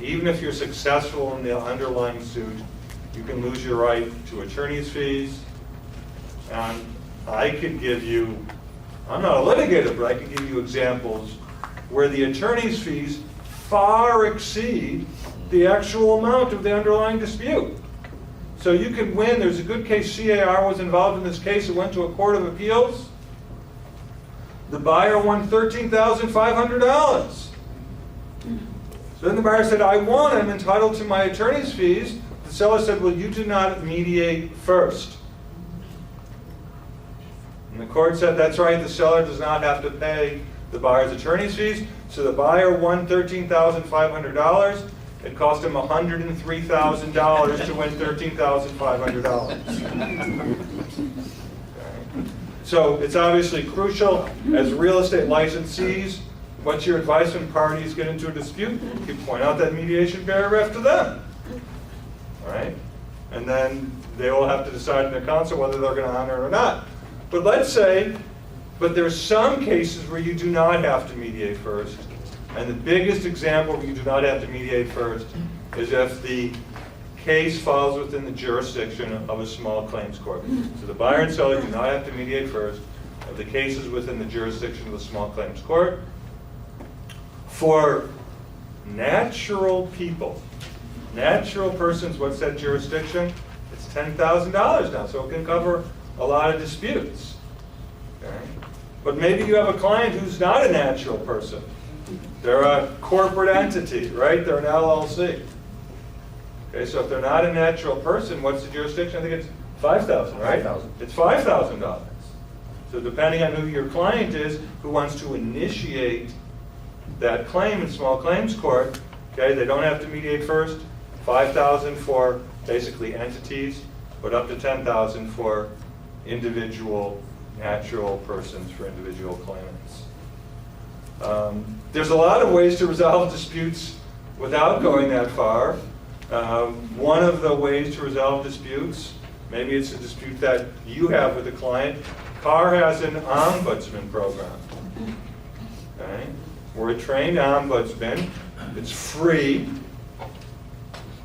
even if you're successful in the underlying suit, you can lose your right to attorney's fees. And I could give you, I'm not a litigator, but I could give you examples where the attorney's fees far exceed the actual amount of the underlying dispute. So you can win. There's a good case. CAR was involved in this case. It went to a court of appeals. The buyer won $13,500. So then the buyer said, I won. I'm entitled to my attorney's fees. The seller said, well, you do not mediate first. And the court said, that's right. The seller does not have to pay the buyer's attorney's fees. So the buyer won $13,500. It cost him $103,000 to win $13,500. So it's obviously crucial as real estate licensees. What's your advice when parties get into a dispute? You point out that mediation paragraph to them, right? And then they will have to decide in their counsel whether they're going to honor it or not. But let's say, but there's some cases where you do not have to mediate first. And the biggest example where you do not have to mediate first is if the case falls within the jurisdiction of a small claims court. So the buyer and seller do not have to mediate first if the case is within the jurisdiction of the small claims court. For natural people, natural persons, what's that jurisdiction? It's $10,000 now, so it can cover a lot of disputes. Okay? But maybe you have a client who's not a natural person. They're a corporate entity, right? They're an LLC. Okay, so if they're not a natural person, what's the jurisdiction? I think it's $5,000, right? $5,000. It's $5,000. So depending on who your client is, who wants to initiate that claim in small claims court, okay, they don't have to mediate first. $5,000 for basically entities, but up to $10,000 for individual natural persons, for individual claimants. There's a lot of ways to resolve disputes without going that far. One of the ways to resolve disputes, maybe it's a dispute that you have with a client. CAR has an ombudsman program. Okay? We're a trained ombudsman. It's free.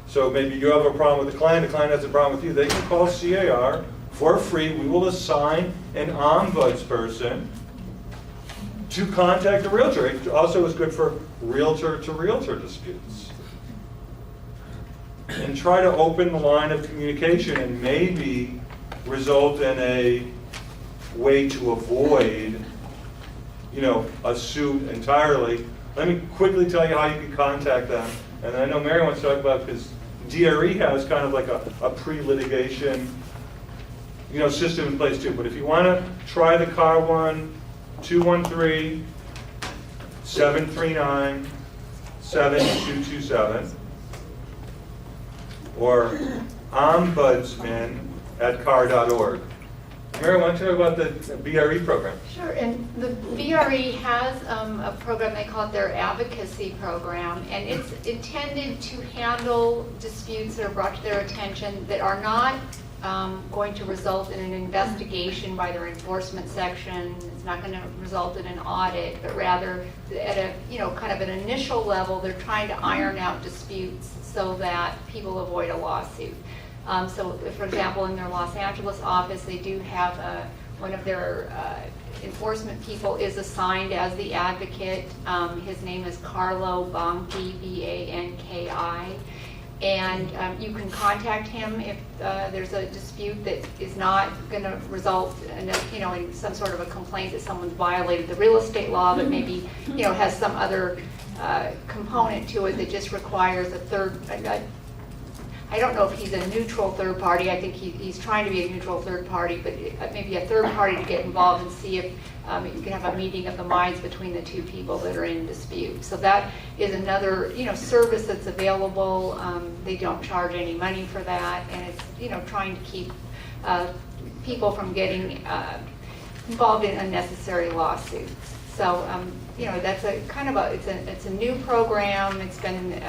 So maybe you have a problem with the client has a problem with you. They can call CAR for free. We will assign an ombudsperson to contact a realtor. It also is good for realtor-to-realtor disputes. And try to open the line of communication and maybe result in a way to avoid, a suit entirely. Let me quickly tell you how you can contact them. And I know Mary wants to talk about, because DRE has kind of like a pre-litigation, system in place too. But if you want to try the CAR one, 213-739-7227 or ombudsman@car.org. Mary, why don't you talk about the BRE program? Sure, and the BRE has a program, they call it their advocacy program, and it's intended to handle disputes that are brought to their attention that are not going to result in an investigation by their enforcement section. It's not going to result in an audit, but rather at a kind of an initial level, they're trying to iron out disputes so that people avoid a lawsuit. So, for example, in their Los Angeles office, they do have one of their enforcement people is assigned as the advocate. His name is Carlo Banchi, B-A-N-K-I. And you can contact him if there's a dispute that is not going to result in, in some sort of a complaint that someone's violated the real estate law, but maybe, has some other component to it that just requires a third. I don't know if he's a neutral third party. I think he's trying to be a neutral third party, but maybe a third party to get involved and see if you can have a meeting of the minds between the two people that are in dispute. So that is another, service that's available. They don't charge any money for that, and it's, trying to keep people from getting involved in unnecessary lawsuits. So, that's a kind of it's a new program. It's been,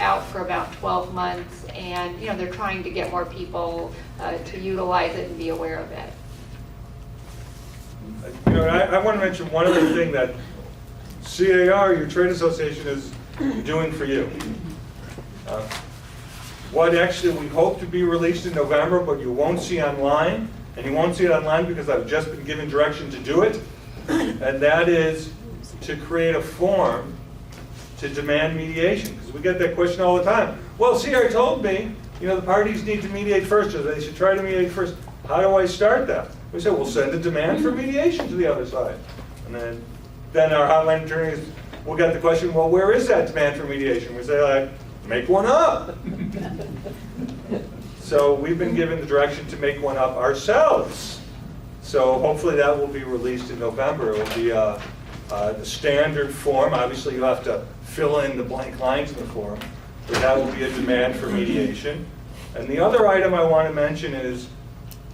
out for about 12 months, and they're trying to get more people to utilize it and be aware of it. I want to mention one other thing that CAR, your trade association, is doing for you. What actually we hope to be released in November, but you won't see online, and you won't see it online because I've just been given direction to do it, and that is to create a form to demand mediation, because we get that question all the time. Well, CR told me, the parties need to mediate first, or they should try to mediate first. How do I start that? We said, we'll send a demand for mediation to the other side. And then our hotline attorneys will get the question, well, where is that demand for mediation? We say, make one up. So we've been given the direction to make one up ourselves. So hopefully that will be released in November. It will be the standard form. Obviously you have to fill in the blank lines in the form, but that will be a demand for mediation. And the other item I want to mention is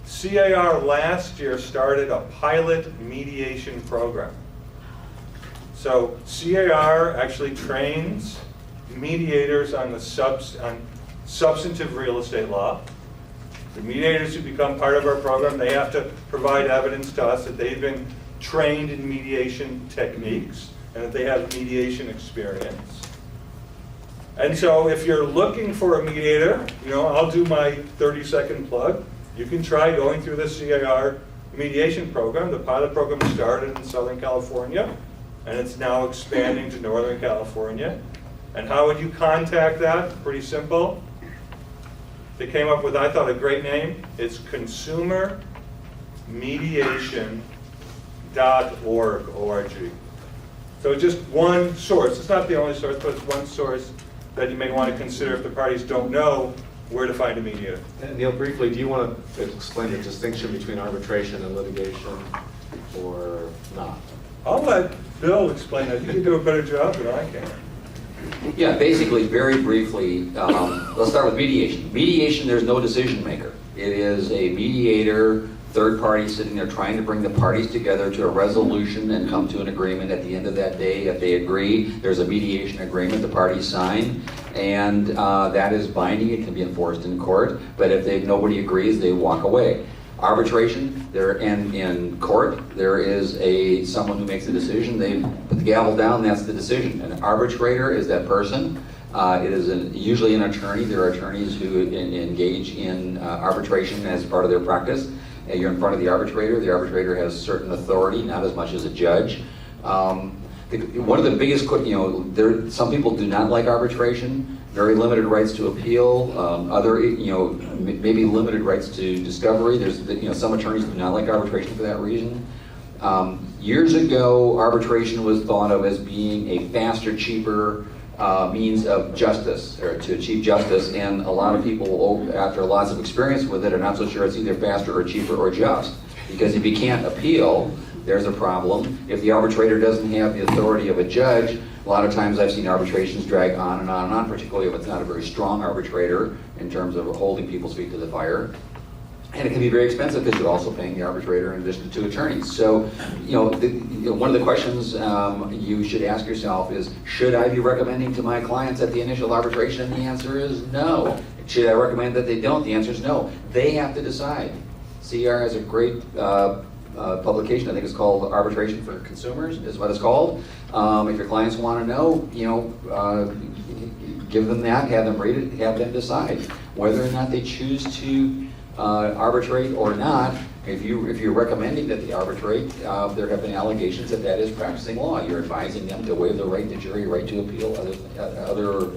CAR last year started a pilot mediation program. So CAR actually trains mediators on the substantive real estate law. The mediators who become part of our program, they have to provide evidence to us that they've been trained in mediation techniques and that they have mediation experience. And so if you're looking for a mediator, I'll do my 30-second plug. You can try going through the CAR mediation program. The pilot program started in Southern California, and it's now expanding to Northern California. And how would you contact that? Pretty simple. They came up with, I thought, a great name. It's consumermediation.org, O-R-G. So it's just one source. It's not the only source, but it's one source that you may want to consider if the parties don't know where to find a mediator. And Neil, briefly, do you want to explain the distinction between arbitration and litigation, or not? I'll let Bill explain that. You can do a better job than I can. Yeah, basically, very briefly, let's start with mediation. Mediation, there's no decision maker. It is a mediator, third party sitting there trying to bring the parties together to a resolution and come to an agreement at the end of that day. If they agree, there's a mediation agreement the parties sign, and that is binding. It can be enforced in court, but if nobody agrees, they walk away. Arbitration, in court, there is someone who makes a decision. They put the gavel down, that's the decision. An arbitrator is that person. It is usually an attorney. There are attorneys who engage in arbitration as part of their practice. You're in front of the arbitrator. The arbitrator has certain authority, not as much as a judge. One of the biggest, some people do not like arbitration. Very limited rights to appeal. Maybe limited rights to discovery. There's, some attorneys do not like arbitration for that reason. Years ago, arbitration was thought of as being a faster, cheaper means of justice, or to achieve justice, and a lot of people, after lots of experience with it, are not so sure it's either faster or cheaper or just. Because if you can't appeal, there's a problem. If the arbitrator doesn't have the authority of a judge, a lot of times I've seen arbitrations drag on and on and on, particularly if it's not a very strong arbitrator in terms of holding people's feet to the fire. And it can be very expensive because you're also paying the arbitrator in addition to attorneys. So, one of the questions you should ask yourself is, should I be recommending to my clients at the initial arbitration? And the answer is no. Should I recommend that they don't? The answer is no. They have to decide. CR has a great publication, I think it's called Arbitration for Consumers, is what it's called. If your clients want to know, give them that, have them read it, have them decide whether or not they choose to arbitrate or not. If you're recommending that they arbitrate, there have been allegations that is practicing law. You're advising them to waive the right to jury, right to appeal, other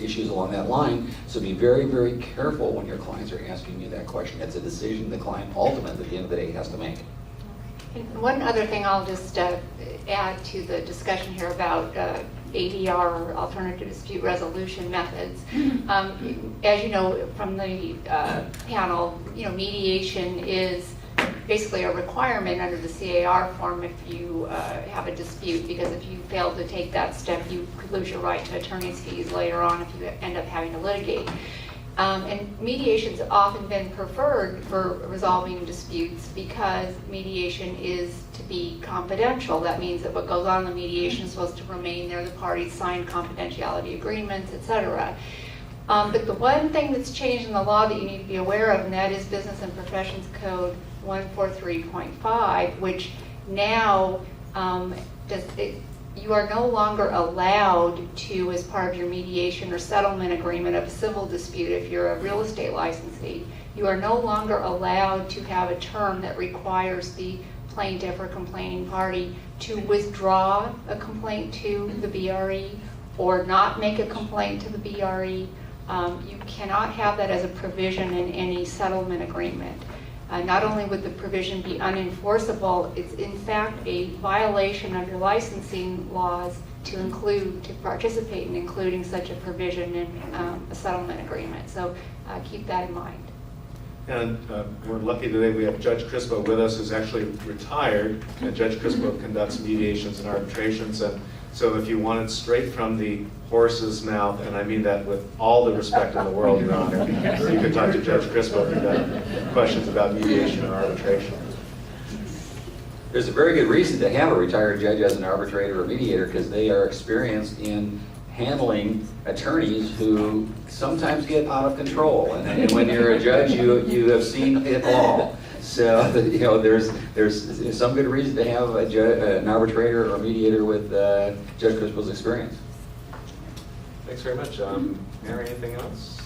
issues along that line. So be very, very careful when your clients are asking you that question. It's a decision the client ultimately, at the end of the day, has to make. And one other thing I'll just add to the discussion here about ADR, alternative dispute resolution methods. As you know from the panel, mediation is basically a requirement under the CAR form if you have a dispute, because if you fail to take that step, you could lose your right to attorney's fees later on if you end up having to litigate. And mediation's often been preferred for resolving disputes because mediation is to be confidential. That means that what goes on in the mediation is supposed to remain there. The parties sign confidentiality agreements, etc. But the one thing that's changed in the law that you need to be aware of, and that is Business and Professions Code 143.5, which now, you are no longer allowed to, as part of your mediation or settlement agreement of a civil dispute, if you're a real estate licensee, you are no longer allowed to have a term that requires the plaintiff or complaining party to withdraw a complaint to the BRE or not make a complaint to the BRE. You cannot have that as a provision in any settlement agreement. Not only would the provision be unenforceable, it's in fact a violation of your licensing laws to participate in including such a provision in a settlement agreement. So keep that in mind. And we're lucky today we have Judge Crispo with us, who's actually retired, and Judge Crispo conducts mediations and arbitrations. And so if you want it straight from the horse's mouth, and I mean that with all the respect in the world, Your Honor, you can talk to Judge Crispo if you've got questions about mediation or arbitration. There's a very good reason to have a retired judge as an arbitrator or mediator, because they are experienced in handling attorneys who sometimes get out of control. And when you're a judge, you have seen it all. So there's some good reason to have an arbitrator or mediator with Judge Crispo's experience. Thanks very much. Mary, anything else?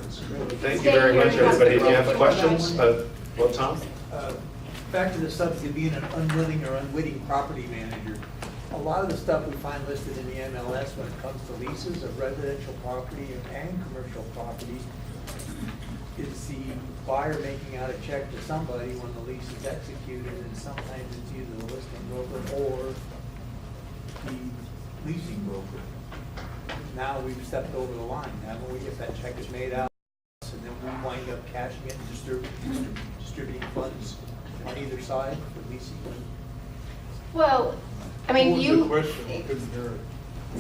That's great. Thank you very much, everybody. If you have questions, well, Tom? Back to the subject of being an unwilling or unwitting property manager. A lot of the stuff we find listed in the MLS when it comes to leases of residential property and commercial property is the buyer making out a check to somebody when the lease is executed, and sometimes it's either the listing broker or the leasing broker. Now we've stepped over the line, haven't we? If that check is made out, and then we wind up cashing it and distributing funds on either side for leasing. Well, I mean, question?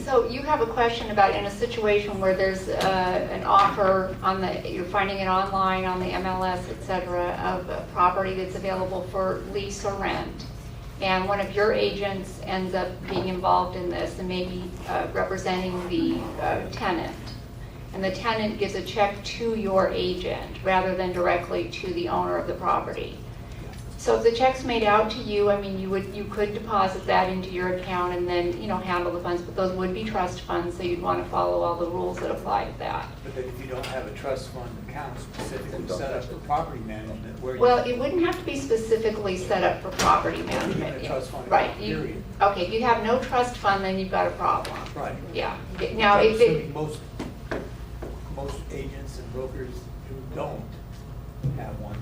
So you have a question about in a situation where there's an offer you're finding it online on the MLS, et cetera, of a property that's available for lease or rent, and one of your agents ends up being involved in this and maybe representing the tenant, and the tenant gives a check to your agent rather than directly to the owner of the property. So if the check's made out to you, I mean, you could deposit that into your account and then, handle the funds, but those would be trust funds, so you'd want to follow all the rules that apply to that. But then if you don't have a trust fund account specifically set up for property management, where Well, it wouldn't have to be specifically set up for property management. a trust fund Right. account, period. Okay, if you have no trust fund, then you've got a problem. Right. Yeah. Now, I'm if assuming most agents and brokers who don't have one.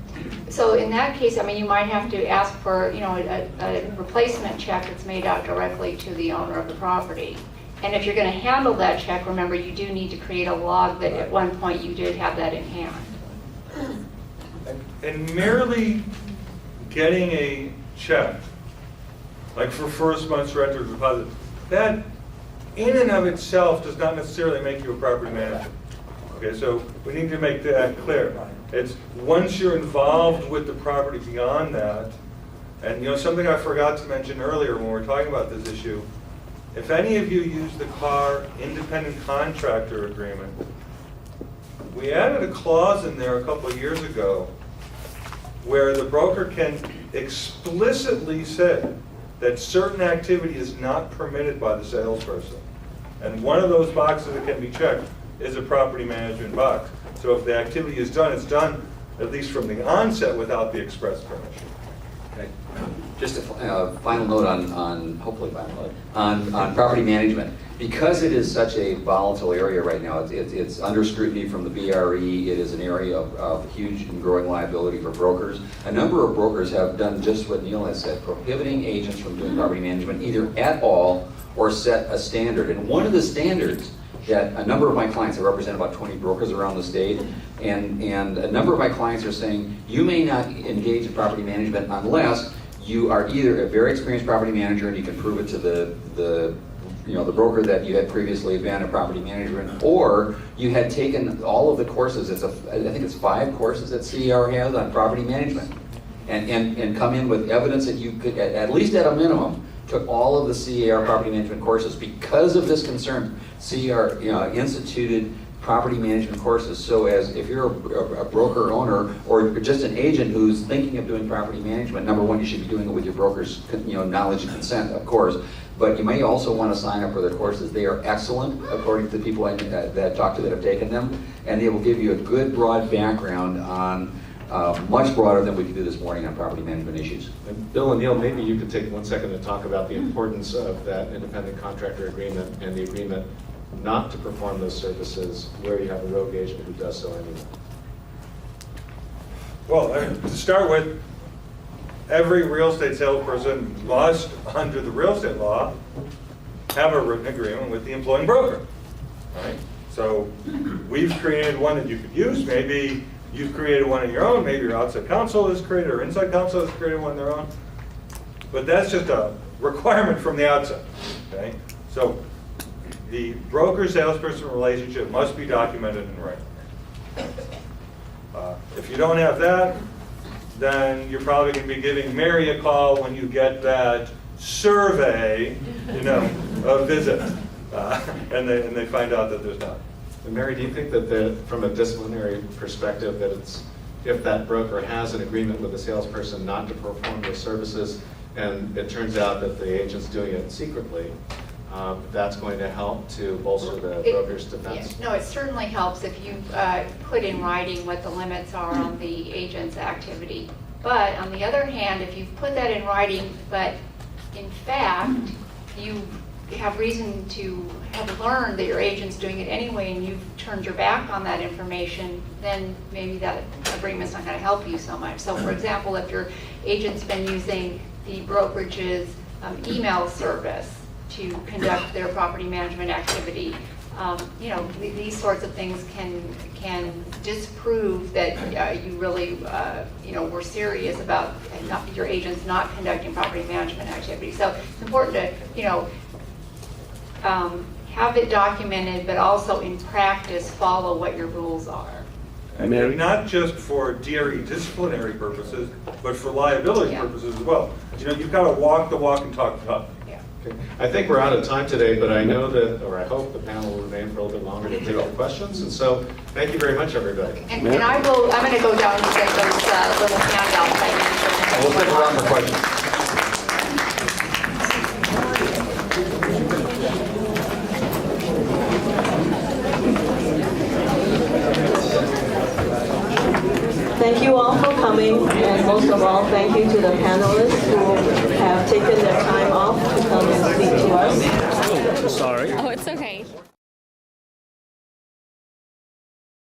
So in that case, I mean, you might have to ask for, a replacement check that's made out directly to the owner of the property. And if you're going to handle that check, remember, you do need to create a log that at one point you did have that in hand. And merely getting a check, like for first month's rent or deposit, that in and of itself does not necessarily make you a property manager. Okay, so we need to make that clear. It's once you're involved with the property beyond that, and something I forgot to mention earlier when we were talking about this issue, if any of you use the car independent contractor agreement, we added a clause in there a couple of years ago where the broker can explicitly say that certain activity is not permitted by the salesperson. And one of those boxes that can be checked is a property management box. So if the activity is done, it's done, at least from the onset, without the express permission. Okay. Just a final note hopefully final note, on property management. Because it is such a volatile area right now, it's under scrutiny from the BRE, it is an area of huge and growing liability for brokers. A number of brokers have done just what Neil has said, prohibiting agents from doing property management either at all or set a standard. And one of the standards that a number of my clients, I represent about 20 brokers around the state, and a number of my clients are saying, you may not engage in property management unless you are either a very experienced property manager and you can prove it to the broker that you had previously been a property manager, or you had taken all of the courses. I think it's 5 courses that CER has on property management, and come in with evidence that you could, at least at a minimum, took all of the CER property management courses. Because of this concern, CER instituted property management courses. So as if you're a broker owner or just an agent who's thinking of doing property management, number one, you should be doing it with your broker's knowledge and consent, of course. But you may also want to sign up for their courses. They are excellent, according to the people that I've talked to that have taken them, and they will give you a good broad background on much broader than we could do this morning on property management issues. And Bill and Neil, maybe you could take 1 second to talk about the importance of that independent contractor agreement and the agreement not to perform those services where you have a rogue agent who does so anyway. Well, to start with, every real estate salesperson must, under the real estate law, have a written agreement with the employing broker, right? So we've created one that you could use. Maybe you've created one of your own. Maybe your outside counsel has created, or inside counsel has created one of their own. But that's just a requirement from the outset, okay? So the broker-salesperson relationship must be documented in writing. If you don't have that, then you're probably going to be giving Mary a call when you get that survey, a visit, and they find out that there's not. And Mary, do you think that from a disciplinary perspective, that it's if that broker has an agreement with the salesperson not to perform the services, and it turns out that the agent's doing it secretly, that's going to help to bolster the broker's defense? No, it certainly helps if you put in writing what the limits are on the agent's activity. But on the other hand, if you've put that in writing, but in fact, you have reason to have learned that your agent's doing it anyway and you've turned your back on that information, then maybe that agreement's not going to help you so much. So for example, if your agent's been using the brokerage's email service to conduct their property management activity, these sorts of things can disprove that you really were serious about your agents not conducting property management activity. So it's important to have it documented, but also in practice follow what your rules are. And not just for DRE disciplinary purposes, but for liability purposes as well. You've got to walk the walk and talk the talk. Okay. I think we're out of time today, but I know that, or I hope the panel will remain for a little bit longer to take your questions. And so, thank you very much, everybody. And I'm going to go down and get those little handouts I mentioned. We'll stick around for questions. Thank you all for coming, and most of all, thank you to the panelists who have taken their time off to come and speak to us. Sorry. Oh, it's okay.